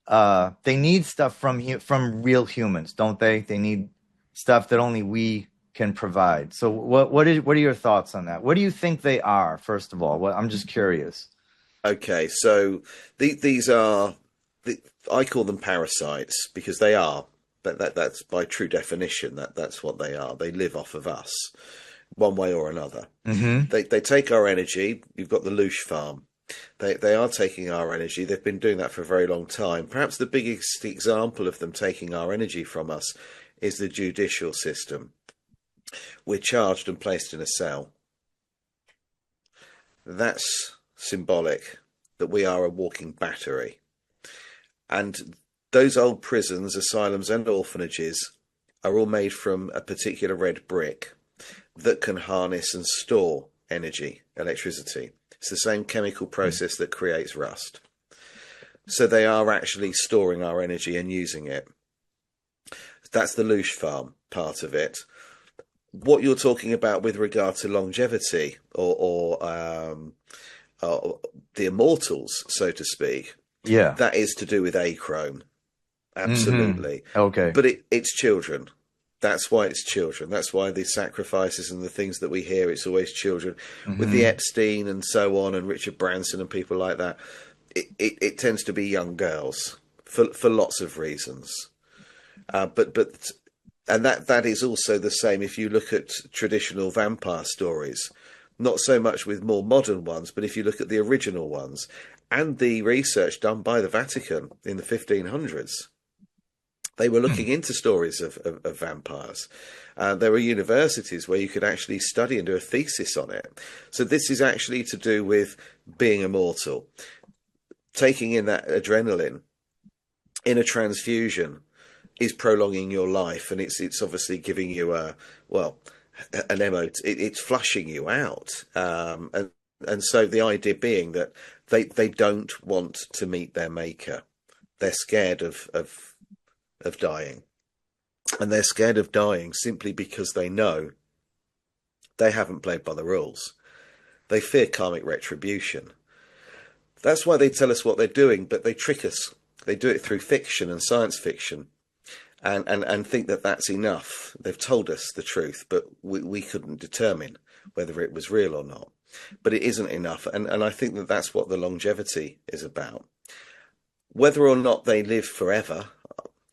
They need stuff from real humans, don't they? They need stuff that only we can provide. So what are your thoughts on that? What do you think they are, first of all? I'm just curious. Okay, so these are I call them parasites because they are. That's by true definition. That's what they are. They live off of us, one way or another. Mm-hmm. They take our energy. You've got the Loosh farm. They are taking our energy. They've been doing that for a very long time. Perhaps the biggest example of them taking our energy from us is the judicial system. We're charged and placed in a cell. That's symbolic that we are a walking battery. And those old prisons, asylums and orphanages are all made from a particular red brick. that can harness and store energy, electricity. It's the same chemical process that creates rust. So they are actually storing our energy and using it. That's the Loosh farm part of it. What you're talking about with regard to longevity or the immortals, so to speak, that is to do with achrome. Absolutely. Okay. But it's children. That's why it's children. That's why the sacrifices and the things that we hear, it's always children. With the Epstein and so on, and Richard Branson and people like that, it tends to be young girls for lots of reasons. And that is also the same if you look at traditional vampire stories, not so much with more modern ones, but if you look at the original ones and the research done by the Vatican in the 1500s, they were looking into stories of vampires. There were universities where you could actually study and do a thesis on it. So this is actually to do with being immortal, taking in that adrenaline in a transfusion is prolonging your life, and it's obviously giving you an MO. It's flushing you out, and so the idea being that they don't want to meet their maker. They're scared of dying, and they're scared of dying simply because they know they haven't played by the rules. They fear karmic retribution. That's why they tell us what they're doing, but they trick us. They do it through fiction and science fiction. And think that that's enough. They've told us the truth, but we couldn't determine whether it was real or not. But it isn't enough. And I think that that's what the longevity is about. Whether or not they live forever,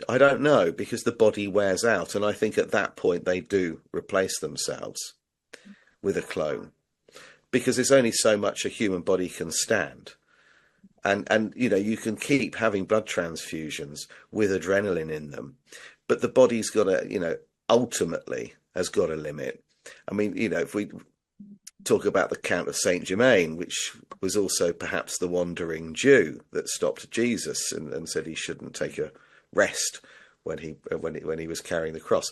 I don't know, because the body wears out. And I think at that point they do replace themselves with a clone, because there's only so much a human body can stand. And you can keep having blood transfusions with adrenaline in them, but the body's got to, ultimately has got a limit. I mean, if we talk about the Count of Saint Germain, which was also perhaps the wandering Jew that stopped Jesus and said he shouldn't take a rest when he was carrying the cross.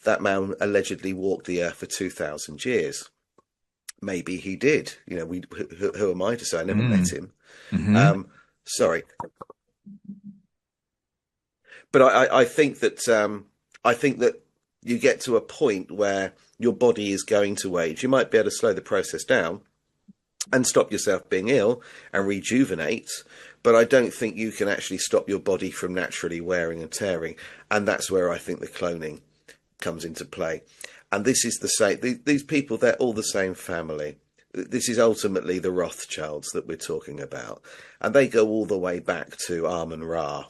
That man allegedly walked the earth for 2,000 years. Maybe he did. Who am I to say? I never met him. Sorry, but I think that you get to a point where your body is going to age. You might be able to slow the process down and stop yourself being ill and rejuvenate, but I don't think you can actually stop your body from naturally wearing and tearing. And that's where I think the cloning comes into play. And this is the same. These people, they're all the same family. This is ultimately the Rothschilds that we're talking about. And they go all the way back to Amun-Ra.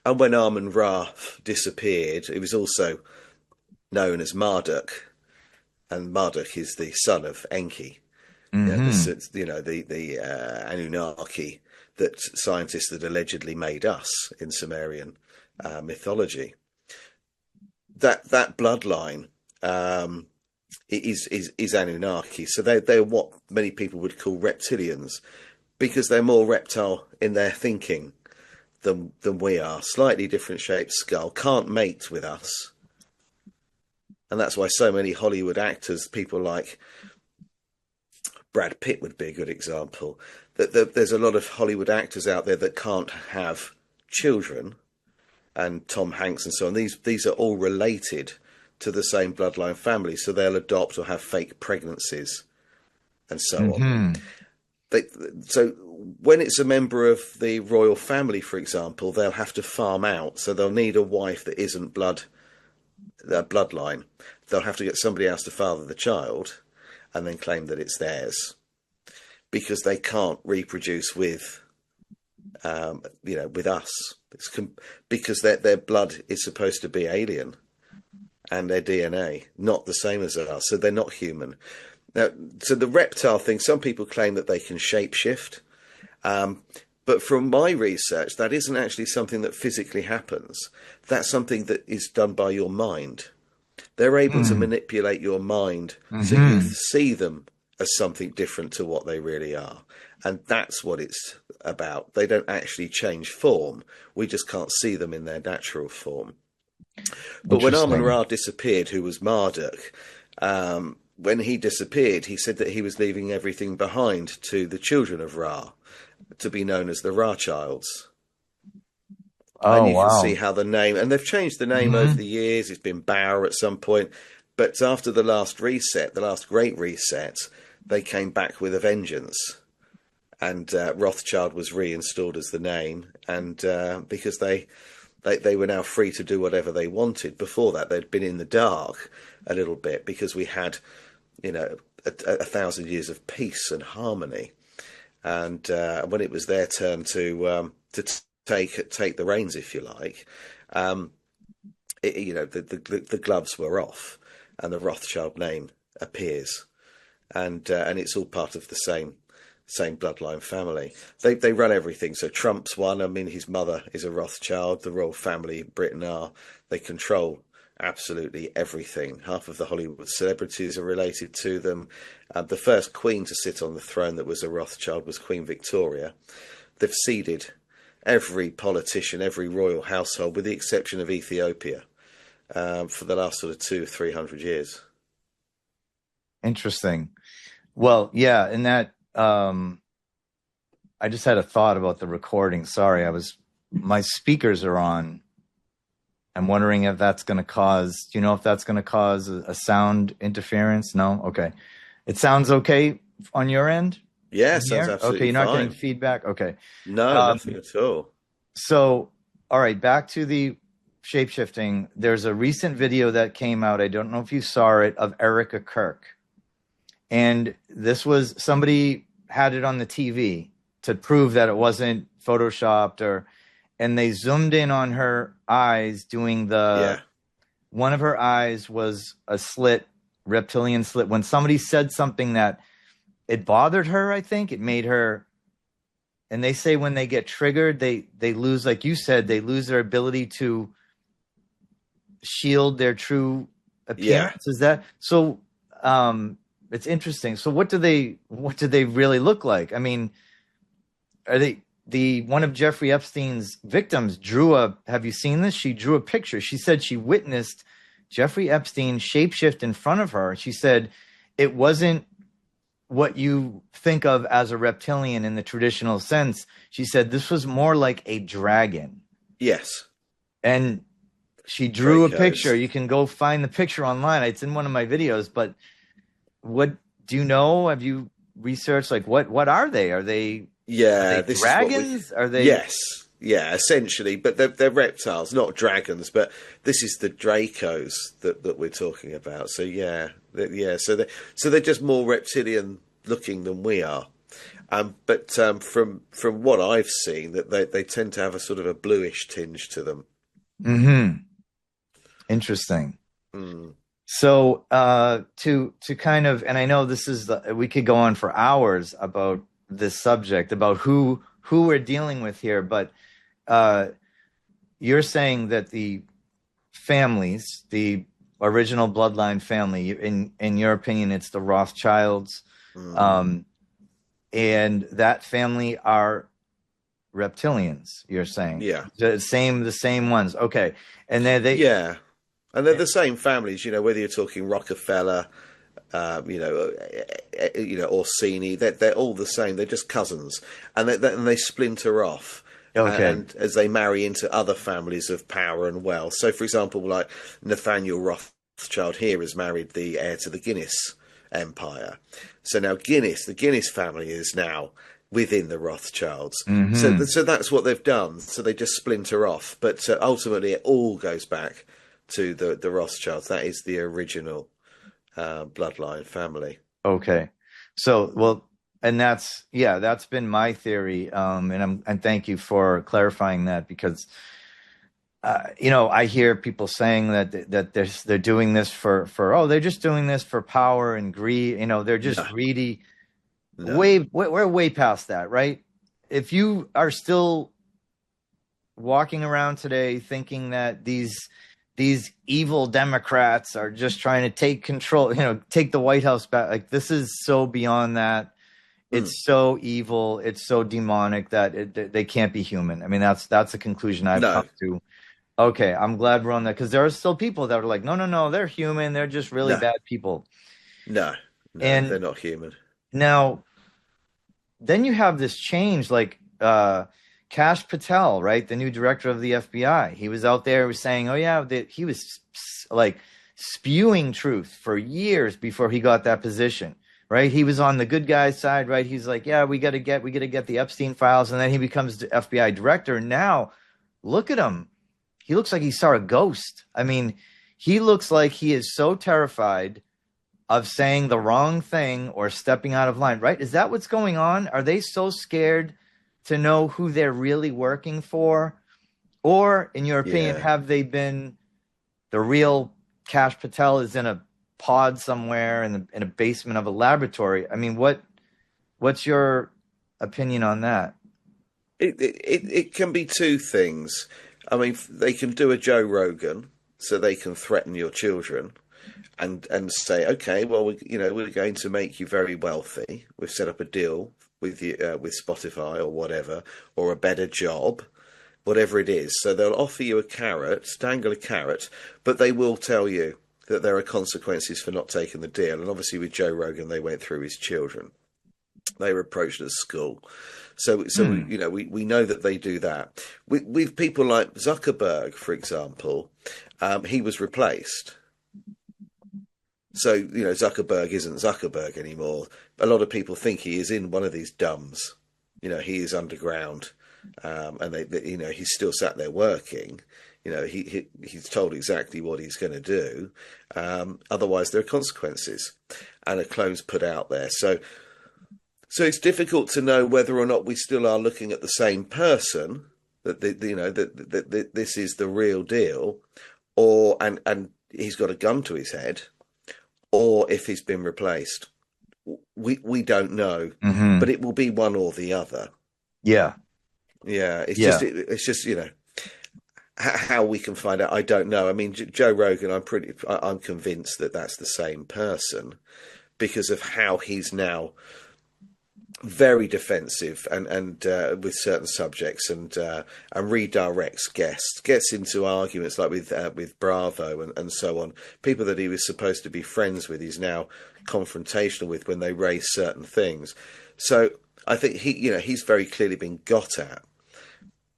And when Amun-Ra disappeared, it was also known as Marduk. And Marduk is the son of Enki. The Anunnaki that scientists that allegedly made us in Sumerian mythology. That bloodline is Anunnaki. So they're what many people would call reptilians, because they're more reptile in their thinking than we are. Slightly different shaped skull, can't mate with us. And that's why so many Hollywood actors, people like Brad Pitt would be a good example, that there's a lot of Hollywood actors out there that can't have children, and Tom Hanks and so on. These are all related to the same bloodline family, so they'll adopt or have fake pregnancies and so on. So when it's a member of the royal family, for example, they'll have to farm out. So they'll need a wife that isn't their bloodline. They'll have to get somebody else to father the child and then claim that it's theirs, because they can't reproduce with us. Because their blood is supposed to be alien, and their DNA not the same as ours, so they're not human. Now, so the reptile thing, some people claim that they can shapeshift, but from my research, that isn't actually something that physically happens. That's something that is done by your mind. They're able to manipulate your mind so you see them as something different to what they really are. And that's what it's about. They don't actually change form. We just can't see them in their natural form. But when Interesting. Amun-Ra disappeared, who was Marduk, when he disappeared, he said that he was leaving everything behind to the children of Ra, to be known as the Ra childs. Oh, and you wow. can see how the name, and they've changed the name over the years. It's been Bauer at some point, but after the last reset, the last great reset, they came back with a vengeance. And Rothschild was reinstalled as the name, and because they were now free to do whatever they wanted. Before that, they'd been in the dark a little bit because we had, a 1,000 years of peace and harmony. And when it was their turn to take the reins, if you like, the gloves were off, and the Rothschild name appears, and it's all part of the same bloodline family. They run everything. So Trump's one. I mean, his mother is a Rothschild. The royal family in Britain are. They control absolutely everything. Half of the Hollywood celebrities are related to them. The first queen to sit on the throne that was a Rothschild was Queen Victoria. They've seeded every politician, every royal household, with the exception of Ethiopia, for the last sort of 200-300 years. Interesting. Well, yeah, and that I just had a thought about the recording. Sorry, my speakers are on. I'm wondering if that's going to cause, if that's going to cause a sound interference? No? Okay. It sounds okay on your end? Yeah, sounds absolutely okay. You're not fine. getting feedback. Okay. No, nothing at all. So, all right, back to the shapeshifting. There's a recent video that came out. I don't know if you saw it, of Erica Kirk. And this was, somebody had it on the TV to prove that it wasn't photoshopped, and they zoomed in on her eyes doing one of her eyes was a slit, reptilian slit. When somebody said something that it bothered her, I think it made her, and they say when they get triggered, they lose, like you said, they lose their ability to shield their true appearance. Yeah. Is that so? It's interesting. So what do they really look like? I mean, are they one of Jeffrey Epstein's victims have you seen this? She drew a picture. She said she witnessed Jeffrey Epstein shapeshift in front of her. She said it wasn't what you think of as a reptilian in the traditional sense. She said this was more like a dragon. Yes. And she drew a picture. You can go find the picture online. It's in one of my videos, but what do you know? Have you researched, like, what are they? Are they dragons? Are they? Yes. Yeah, essentially, but they're reptiles, not dragons. But this is the Dracos that we're talking about. So so they're just more reptilian looking than we are. But from what I've seen, that they tend to have a sort of a bluish tinge to them. Mm-hmm. Interesting. Mm. So to kind of, and I know this is we could go on for hours about this subject, about who we're dealing with here, but you're saying that the families, the original bloodline family, in your opinion, it's the Rothschilds, and that family are reptilians. You're saying, yeah, the same ones. Okay, and they yeah. And they're the same families, whether you're talking Rockefeller, Orsini, they're all the same. They're just cousins, and they splinter off. Okay. And as they marry into other families of power and wealth. So, for example, like Nathaniel Rothschild here has married the heir to the Guinness empire. So now the Guinness family is now within the Rothschilds. Mm-hmm. So that's what they've done. So they just splinter off. But ultimately, it all goes back to the Rothschilds. That is the original bloodline family. Okay. So, well, and that's been my theory. And thank you for clarifying that, because, I hear people saying that they're doing this for they're just doing this for power and greed. They're just greedy. No. We're way past that, right? If you are still walking around today thinking that these evil Democrats are just trying to take control, take the White House back, like, this is so beyond that. It's so evil. It's so demonic that they can't be human. I mean, that's a conclusion I've come to. Okay, I'm glad we're on that because there are still people that are like, no, no, no, they're human. They're just really No, bad people. no, no, they're And not human. now, then you have this change, like Kash Patel, right, the new director of the FBI. He was out there, was saying, "Oh yeah," that he was like spewing truth for years before he got that position. Right, he was on the good guy's side. Right, he's like, "Yeah, we got to get the Epstein files," and then he becomes the FBI director. And now, look at him. He looks like he saw a ghost. I mean, he looks like he is so terrified of saying the wrong thing or stepping out of line, right? Is that what's going on? Are they so scared to know who they're really working for? Or, in your opinion, Yeah. have they been the real Kash Patel is in a pod somewhere in a basement of a laboratory? I mean, what's your opinion on that? It can be two things. I mean, they can do a Joe Rogan, so they can threaten your children and say, okay, well, we're going to make you very wealthy. We've set up a deal with you, with Spotify or whatever, or a better job, whatever it is. So they'll offer you a carrot, dangle a carrot, but they will tell you that there are consequences for not taking the deal. And obviously, with Joe Rogan, they went through his children. They were approached at school. So we know that they do that. With people like Zuckerberg, for example, he was replaced. So, Zuckerberg isn't Zuckerberg anymore. A lot of people think he is in one of these dumbs. He is underground, and he's still sat there working. He's told exactly what he's going to do. Otherwise, there are consequences, and a clone's put out there. So it's difficult to know whether or not we still are looking at the same person. That this is the real deal, or and he's got a gun to his head, or if he's been replaced. We don't know, but it will be one or the other. Yeah, yeah. It's just how we can find out. I don't know. I mean, Joe Rogan. I'm convinced that that's the same person because of how he's now very defensive and with certain subjects and redirects guests, gets into arguments like with Bravo and so on. People that he was supposed to be friends with, he's now confrontational with when they raise certain things. So I think he's very clearly been got at,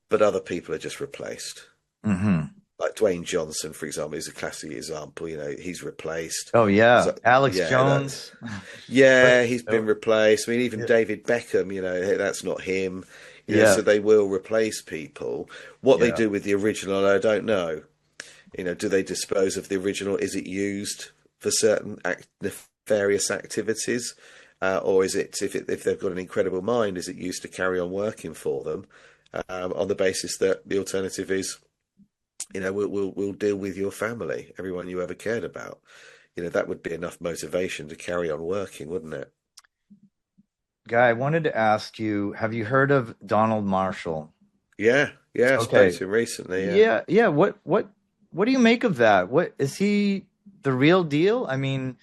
but other people are just replaced. Like Dwayne Johnson, for example, is a classic example. He's replaced. Oh yeah, Alex Jones. He's been replaced. I mean, even David Beckham. That's not him. So they will replace people. What they do with the original, I don't know. Do they dispose of the original? Is it used for certain nefarious activities, or is it if they've got an incredible mind, is it used to carry on working for them on the basis that the alternative is? We'll deal with your family, everyone you ever cared about. That would be enough motivation to carry on working, wouldn't it? Guy, I wanted to ask you, have you heard of Donald Marshall? Yeah. I spoke to him recently. Yeah. What do you make of that? What is he the real deal? I mean,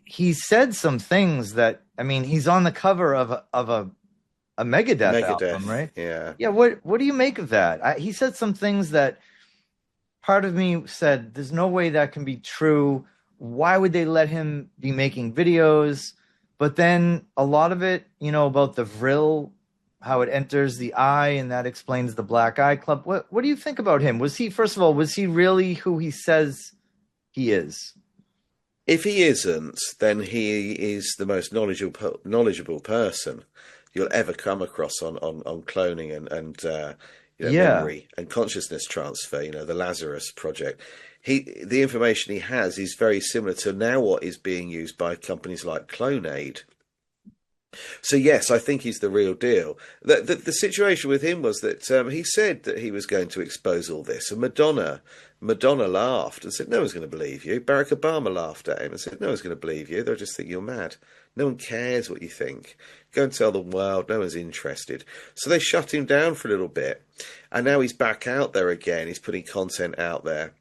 he said some things that, I mean, he's on the cover of a Megadeth album, right? Yeah. What do you make of that? He said some things that part of me said, there's no way that can be true. Why would they let him be making videos? But then a lot of it, about the vril, how it enters the eye, and that explains the Black Eye Club. What do you think about him? Was he really who he says he is? If he isn't, then he is the most knowledgeable person you'll ever come across on cloning and memory and consciousness transfer. The Lazarus Project. The information he has is very similar to now what is being used by companies like Clonaid. So yes, I think he's the real deal. The situation with him was that he said that he was going to expose all this, and Madonna laughed and said, "No one's going to believe you." Barack Obama laughed at him and said, "No one's going to believe you. They'll just think you're mad. No one cares what you think. Go and tell the world. No one's interested." So they shut him down for a little bit, and now he's back out there again. He's putting content out there.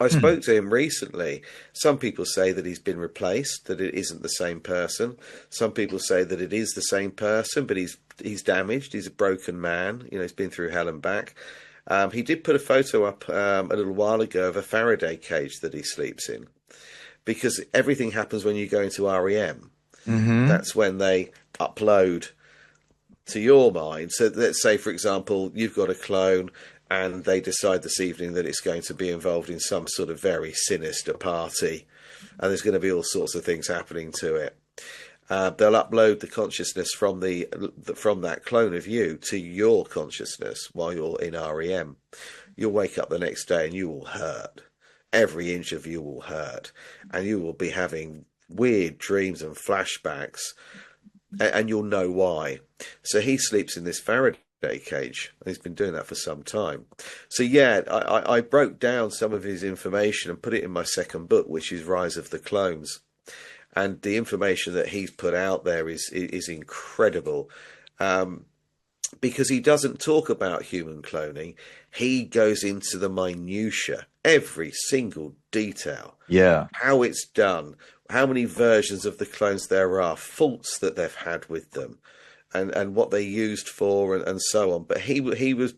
I spoke to him recently. Some people say that he's been replaced, that it isn't the same person. Some people say that it is the same person, but he's damaged. He's a broken man. He's been through hell and back. He did put a photo up a little while ago of a Faraday cage that he sleeps in, because everything happens when you go into REM. Mm-hmm. That's when they upload to your mind. So let's say, for example, you've got a clone and they decide this evening that it's going to be involved in some sort of very sinister party, and there's going to be all sorts of things happening to it. They'll upload the consciousness from that clone of you to your consciousness while you're in REM. You'll wake up the next day and you will hurt. Every inch of you will hurt, and you will be having weird dreams and flashbacks, and you'll know why. So he sleeps in this Faraday cage, and he's been doing that for some time. So yeah, I broke down some of his information and put it in my second book, which is Rise of the Clones. And the information that he's put out there is incredible, because he doesn't talk about human cloning. He goes into the minutiae, every single detail. Yeah. How it's done, how many versions of the clones there are, faults that they've had with them, and what they used for, and so on. But he was,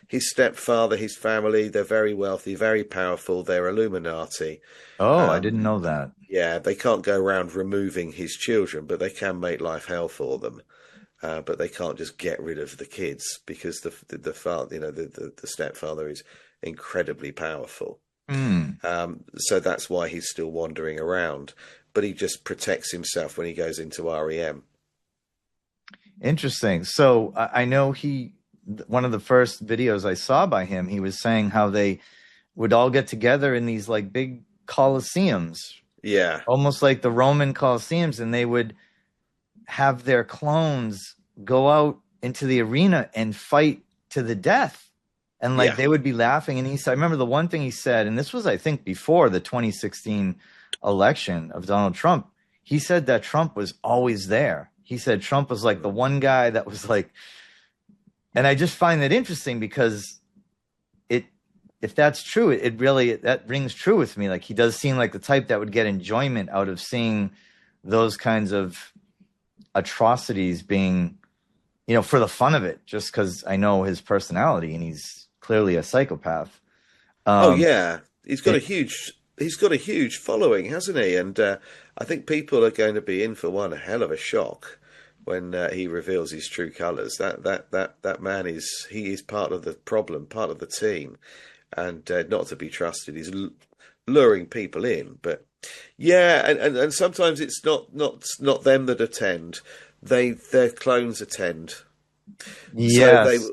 his stepfather, his family, they're very wealthy, very powerful, they're Illuminati. Oh, I didn't know that. Yeah, they can't go around removing his children, but they can make life hell for them. But they can't just get rid of the kids, because the father, the stepfather is incredibly powerful. So that's why he's still wandering around, but he just protects himself when he goes into REM. Interesting. So I know one of the first videos I saw by him, he was saying how they would all get together in these like big coliseums. Yeah. Almost like the Roman coliseums, and they would have their clones go out into the arena and fight to the death. And like they would be laughing. And I remember the one thing he said, and this was, I think, before the 2016 election of Donald Trump. He said that Trump was always there. He said Trump was like the one guy that was like, and I just find that interesting, because if that's true, it really, that rings true with me. Like, he does seem like the type that would get enjoyment out of seeing those kinds of atrocities being, for the fun of it, just because I know his personality and he's clearly a psychopath. Oh yeah, he's got a huge following, hasn't he? And I think people are going to be in for one hell of a shock when he reveals his true colours. That man is part of the problem, part of the team, and not to be trusted. He's luring people in, but yeah, and sometimes it's not them that attend; their clones attend. Yes.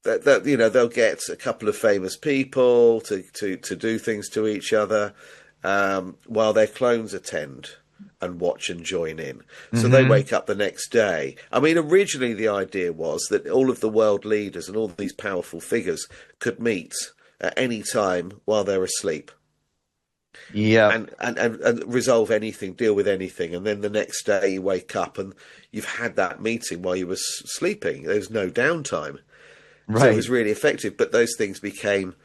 So they'll get a couple of famous people to do things to each other, while their clones attend and watch and join in. So they wake up the next day. I mean, originally the idea was that all of the world leaders and all these powerful figures could meet at any time while they're asleep. Yeah. And resolve anything, deal with anything. And then the next day you wake up and you've had that meeting while you were sleeping. There's no downtime. Right. So it was really effective. But those things became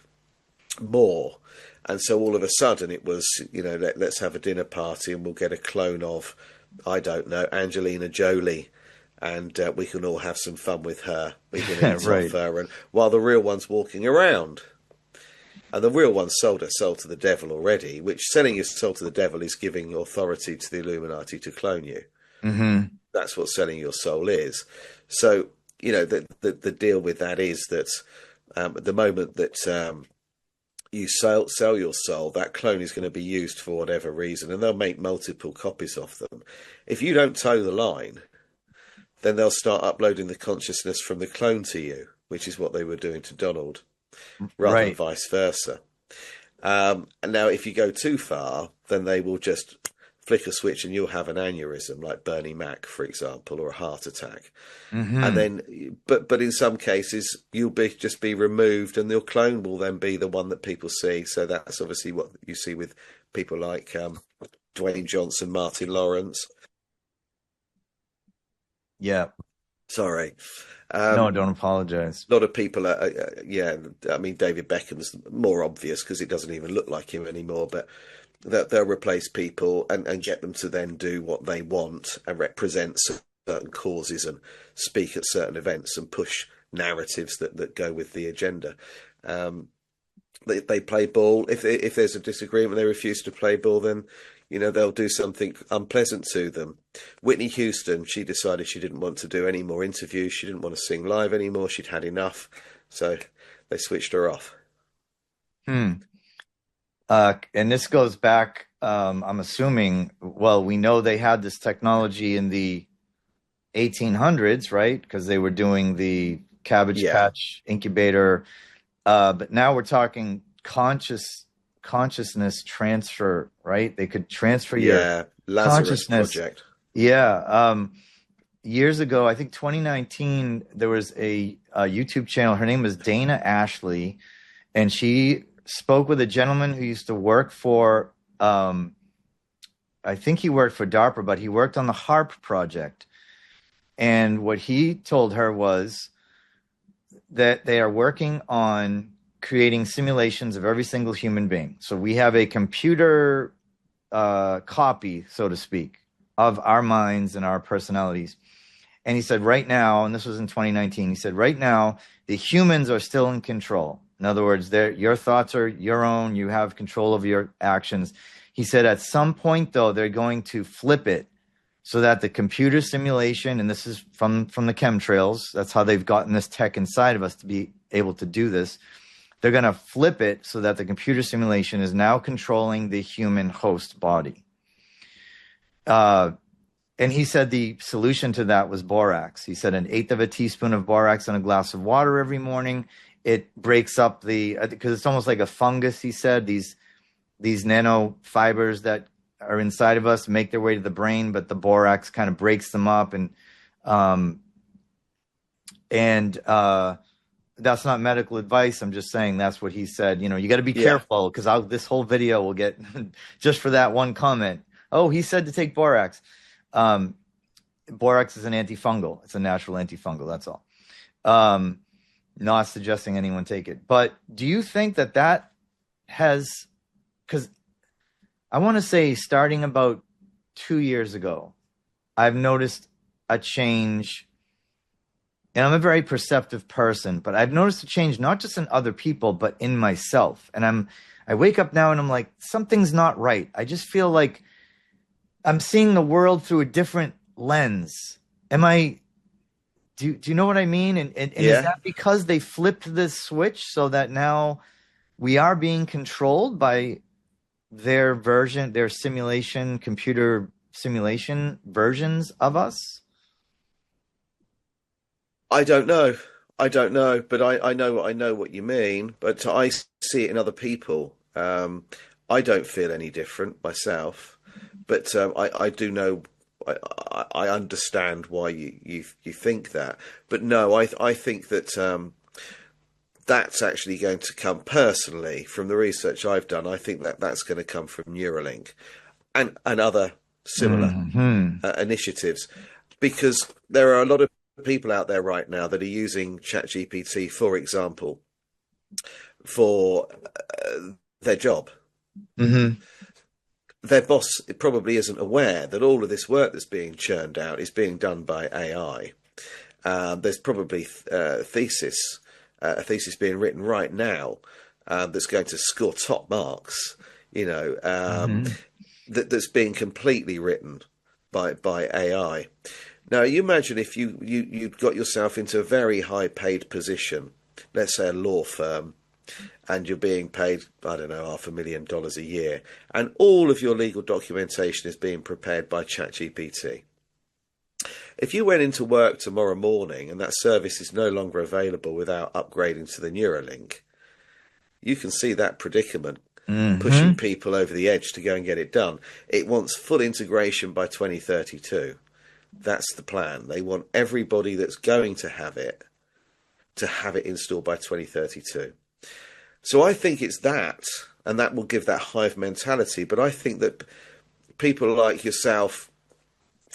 more. And so all of a sudden it was, let's have a dinner party and we'll get a clone of, I don't know, Angelina Jolie. And we can all have some fun with her. We can eat off her. And while the real one's walking around. And the real one sold her soul to the devil already, which selling your soul to the devil is giving authority to the Illuminati to clone you. Mm-hmm. That's what selling your soul is. So, the deal with that is that at the moment that you sell your soul, that clone is going to be used for whatever reason, and they'll make multiple copies of them. If you don't toe the line, then they'll start uploading the consciousness from the clone to you, which is what they were doing to Donald. Rather than vice versa. And now, if you go too far, then they will just flick a switch and you'll have an aneurysm, like Bernie Mac, for example, or a heart attack. Mm-hmm. And then, but in some cases, you'll just be removed, and your clone will then be the one that people see. So that's obviously what you see with people like Dwayne Johnson, Martin Lawrence. Yeah. Sorry. No, don't apologize. A lot of people I mean, David Beckham's more obvious because it doesn't even look like him anymore, but they'll replace people and get them to then do what they want and represent certain causes and speak at certain events and push narratives that go with the agenda. They play ball. If there's a disagreement, they refuse to play ball, then they'll do something unpleasant to them. Whitney Houston, she decided she didn't want to do any more interviews. She didn't want to sing live anymore. She'd had enough, so they switched her off. And this goes back, I'm assuming, well, we know they had this technology in the 1800s, right? Because they were doing the Cabbage Patch incubator. But now we're talking consciousness transfer, right? They could transfer your Lazarus consciousness. Project. Yeah. Years ago, I think 2019, there was a YouTube channel. Her name was Dana Ashley, and she spoke with a gentleman who used to work for, I think he worked for DARPA, but he worked on the HARP project. And what he told her was that they are working on creating simulations of every single human being. So we have a computer copy, so to speak, of our minds and our personalities. And he said right now, and this was in 2019, he said right now, the humans are still in control. In other words, your thoughts are your own. You have control of your actions. He said at some point, though, they're going to flip it so that the computer simulation, and this is from the chemtrails, that's how they've gotten this tech inside of us to be able to do this. They're going to flip it so that the computer simulation is now controlling the human host body. And he said the solution to that was borax. He said 1/8 of a teaspoon of borax in a glass of water every morning. It breaks up because it's almost like a fungus, he said, these nanofibers that are inside of us make their way to the brain, but the borax kind of breaks them up. And that's not medical advice. I'm just saying that's what he said. You got to be careful, because this whole video will get just for that one comment. Oh, he said to take borax. Borax is an antifungal. It's a natural antifungal. That's all. Not suggesting anyone take it. But do you think that has, because I want to say starting about 2 years ago, I've noticed a change, and I'm a very perceptive person, but I've noticed a change not just in other people, but in myself. And I wake up now and I'm like, something's not right. I just feel like I'm seeing the world through a different lens. Do you know what I mean? And is that because they flipped this switch so that now we are being controlled by their computer simulation versions of us? I don't know, but I know what you mean. But I see it in other people. I don't feel any different myself, but I do know. I understand why you think that, but no, I think that that's actually going to come personally from the research I've done. I think that's going to come from Neuralink and other similar initiatives, because there are a lot of people out there right now that are using ChatGPT, for example, for their job. Mm-hmm. Their boss probably isn't aware that all of this work that's being churned out is being done by AI. There's probably a thesis being written right now that's going to score top marks, that's being completely written by AI. Now, you imagine if you got yourself into a very high paid position, let's say a law firm, and you're being paid, I don't know, $500,000 a year, and all of your legal documentation is being prepared by ChatGPT. If you went into work tomorrow morning and that service is no longer available without upgrading to the Neuralink, you can see that predicament pushing people over the edge to go and get it done. It wants full integration by 2032. That's the plan. They want everybody that's going to have it installed by 2032. So I think it's that, and that will give that hive mentality. But I think that people like yourself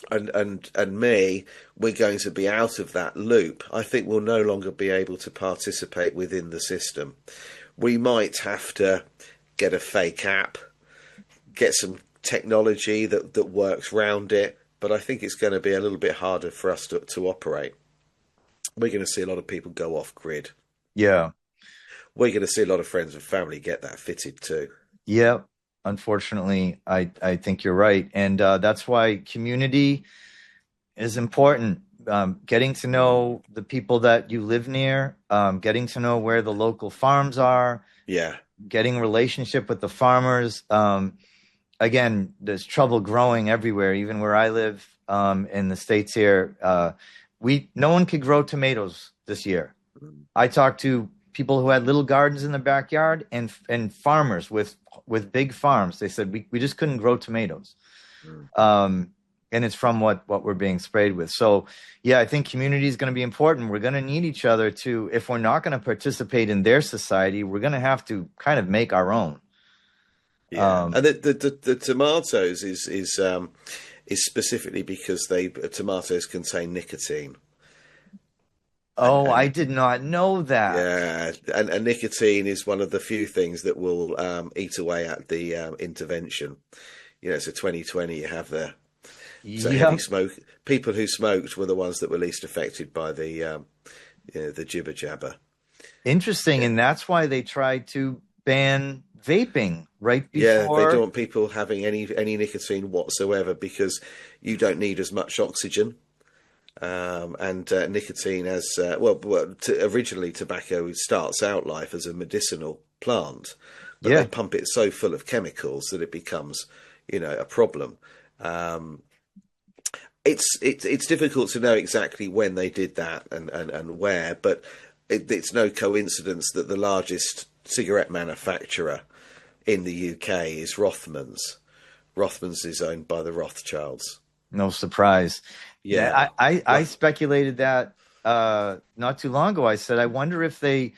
and me, we're going to be out of that loop. I think we'll no longer be able to participate within the system. We might have to get a fake app, get some technology that works round it, but I think it's going to be a little bit harder for us to operate. We're going to see a lot of people go off grid. Yeah. We're going to see a lot of friends and family get that fitted too. Yeah. Unfortunately, I think you're right. And that's why community is important. Getting to know the people that you live near, getting to know where the local farms are. Yeah. Getting relationship with the farmers. Again, there's trouble growing everywhere, even where I live in the States here. No one could grow tomatoes this year. I talked to people who had little gardens in the backyard and farmers with big farms. They said we just couldn't grow tomatoes. And it's from what we're being sprayed with. So, yeah, I think community is going to be important. We're going to need each other to, if we're not going to participate in their society, we're going to have to kind of make our own. Yeah, and the tomatoes is specifically because tomatoes contain nicotine. Oh, I did not know that. Yeah, and nicotine is one of the few things that will eat away at the intervention. So 2020, you have the heavy smoke. People who smoked were the ones that were least affected by the jibber jabber. Interesting, and that's why they tried to ban vaping right before. Yeah, they don't want people having any nicotine whatsoever because you don't need as much oxygen. And nicotine originally tobacco starts out life as a medicinal plant, but they pump it so full of chemicals that it becomes, a problem. It's difficult to know exactly when they did that and where, but it's no coincidence that the largest cigarette manufacturer in the UK is Rothmans. Rothmans is owned by the Rothschilds. No surprise. Yeah, I speculated that not too long ago. I said, I wonder if they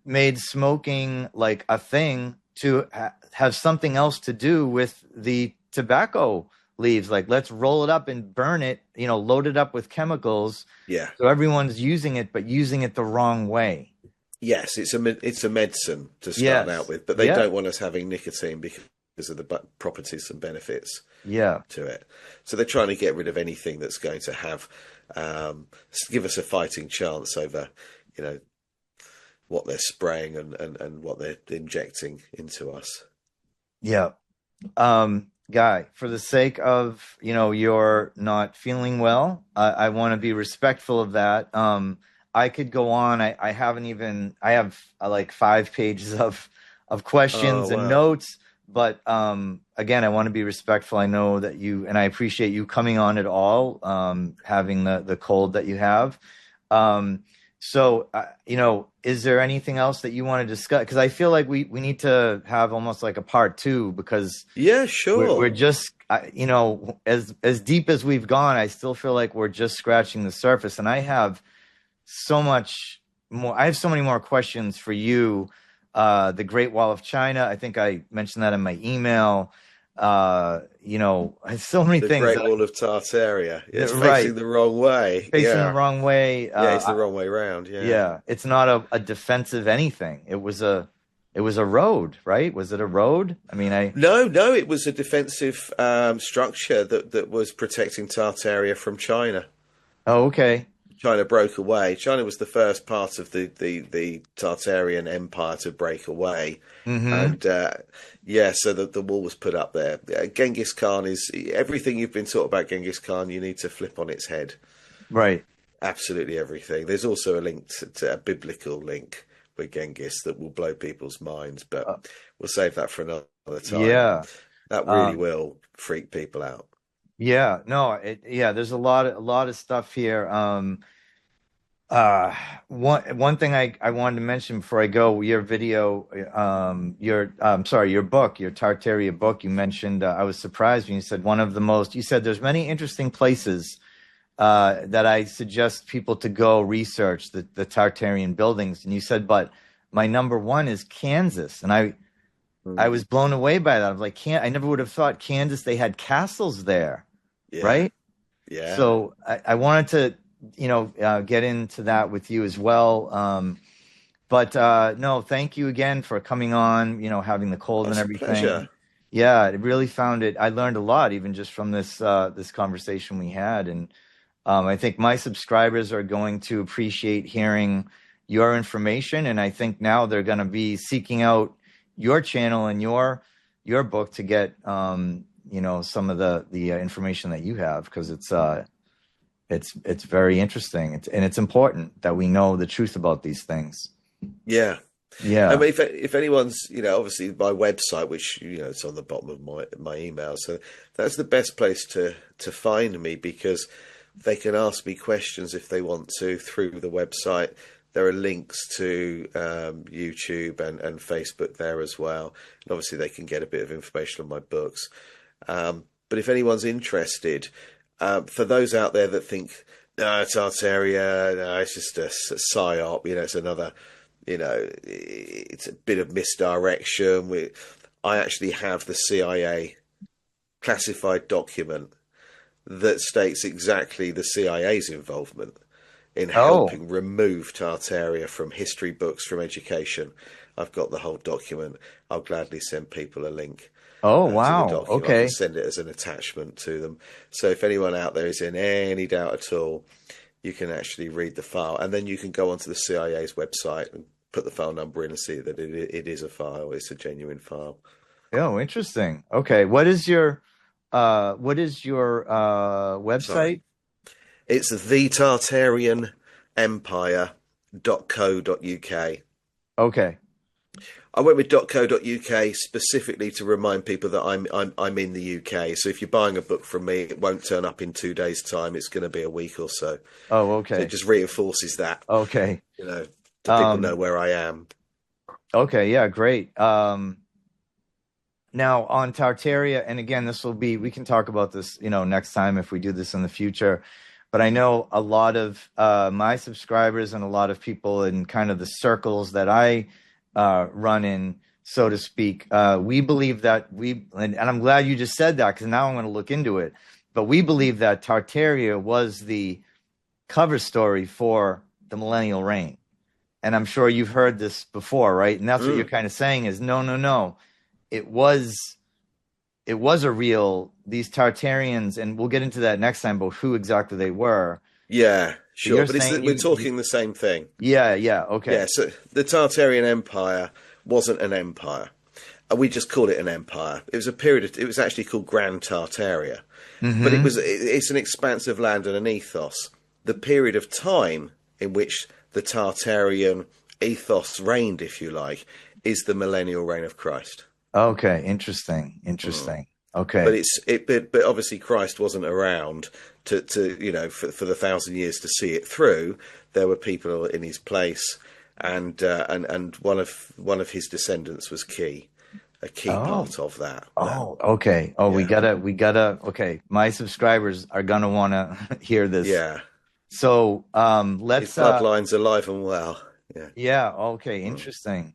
made smoking like a thing to have something else to do with the tobacco leaves. Like, let's roll it up and burn it, load it up with chemicals. Yeah. So everyone's using it, but using it the wrong way. Yes, it's a medicine to start out with, but they don't want us having nicotine because of the properties and benefits to it. So they're trying to get rid of anything that's going to have give us a fighting chance over, what they're spraying and what they're injecting into us. Yeah. Guy, for the sake of, you're not feeling well, I want to be respectful of that. I could go on. I have like 5 pages of questions and notes, but again, I want to be respectful. I know that and I appreciate you coming on at all, having the cold that you have. So, is there anything else that you want to discuss? Because I feel like we need to have almost like a part 2, because sure, we're just, as deep as we've gone, I still feel like we're just scratching the surface, and I have so much more. I have so many more questions for you. The Great Wall of China, I think I mentioned that in my email. I have so many things. The Great Wall of Tartaria. It's facing the wrong way. The wrong way. It's the wrong way around. Yeah. It's not a defensive anything. It was a road, right? Was it a road? I mean, No, it was a defensive structure that was protecting Tartaria from China. Oh, okay. China broke away. China was the first part of the Tartarian Empire to break away. Mm-hmm. And so the wall was put up there. Genghis Khan is everything you've been taught about Genghis Khan, you need to flip on its head. Right. Absolutely everything. There's also a link to a biblical link with Genghis that will blow people's minds, but we'll save that for another time. Yeah. That really will freak people out. Yeah, no, there's a lot of stuff here. One thing I wanted to mention before I go, your video, your book, your Tartaria book, you mentioned, I was surprised when you said you said there's many interesting places that I suggest people to go research the Tartarian buildings. And you said, but my number one is Kansas. And I was blown away by that. I was like, I never would have thought Kansas, they had castles there. Yeah. Right? Yeah. So I wanted to, get into that with you as well. But no, thank you again for coming on, having the cold and everything. Pleasure. Yeah, I really found it. I learned a lot even just from this conversation we had. And I think my subscribers are going to appreciate hearing your information, and I think now they're going to be seeking out your channel and your book to get some of the information that you have, because it's very interesting. It's important that we know the truth about these things. Yeah. Yeah. I mean, if anyone's, obviously my website, which, it's on the bottom of my email. So that's the best place to find me, because they can ask me questions if they want to through the website. There are links to YouTube and Facebook there as well. And obviously they can get a bit of information on my books. But if anyone's interested, for those out there that think, no, Tartaria, no, it's just a psyop, it's another, it's a bit of misdirection. I actually have the CIA classified document that states exactly the CIA's involvement in helping remove Tartaria from history books, from education. I've got the whole document. I'll gladly send people a link. Oh, wow. Okay. I can send it as an attachment to them. So if anyone out there is in any doubt at all, you can actually read the file, and then you can go onto the CIA's website and put the file number in and see that it is a file. It's a genuine file. Oh, interesting. Okay. What is your website? Sorry. It's thetartarianempire.co.uk. Okay. I went with .co.uk specifically to remind people that I'm in the UK. So if you're buying a book from me, it won't turn up in 2 days' time. It's going to be a week or so. Oh, okay. So it just reinforces that. Okay. So people know where I am. Okay. Yeah. Great. Now on Tartaria, and again, we can talk about this, next time if we do this in the future. But I know a lot of my subscribers and a lot of people in kind of the circles that I run in, so to speak, we believe that and I'm glad you just said that, because now I'm going to look into it. But we believe that Tartaria was the cover story for the Millennial Reign. And I'm sure you've heard this before, right? And that's what you're kind of saying is, no. It was these Tartarians, and we'll get into that next time about who exactly they were. Yeah, sure. But we're talking the same thing. Yeah, okay. Yeah, so the Tartarian Empire wasn't an empire. We just called it an empire. It was it was actually called Grand Tartaria. Mm-hmm. But it's an expanse of land and an ethos. The period of time in which the Tartarian ethos reigned, if you like, is the millennial reign of Christ. Okay, interesting. Okay, but obviously Christ wasn't around to for the 1,000 years to see it through. There were people in his place, and one of his descendants was a key part of that. Oh, okay. Oh, yeah. we gotta. Okay, my subscribers are gonna want to hear this. Yeah. So let's. His bloodline's alive and well. Yeah. Yeah. Okay. Interesting.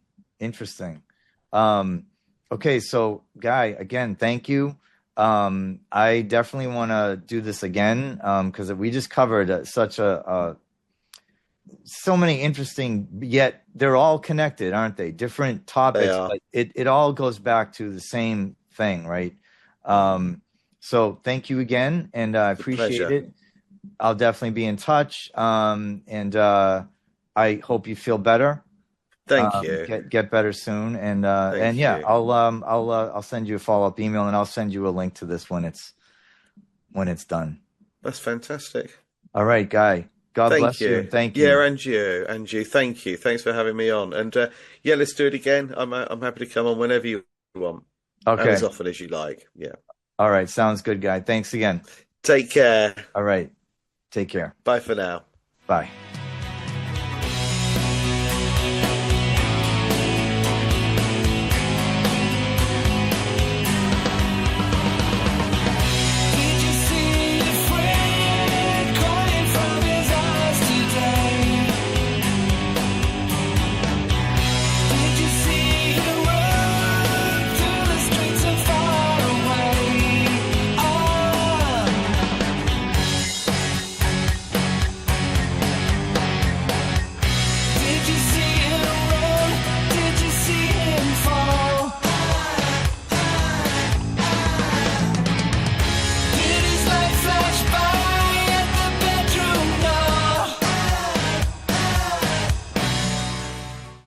Okay, so Guy, again, thank you. I definitely want to do this again, because we just covered so many interesting, yet they're all connected, aren't they? Different topics, but it all goes back to the same thing, right? So thank you again, and I appreciate it. I'll definitely be in touch, and I hope you feel better. Thank you. Get better soon, and yeah, you. I'll send you a follow-up email, and I'll send you a link to this when it's done. That's fantastic. All right, Guy. God bless you. Thank you. Yeah, and you. Thank you. Thanks for having me on. And yeah, let's do it again. I'm happy to come on whenever you want. Okay. And as often as you like. Yeah. All right. Sounds good, Guy. Thanks again. Take care. All right. Take care. Bye for now. Bye.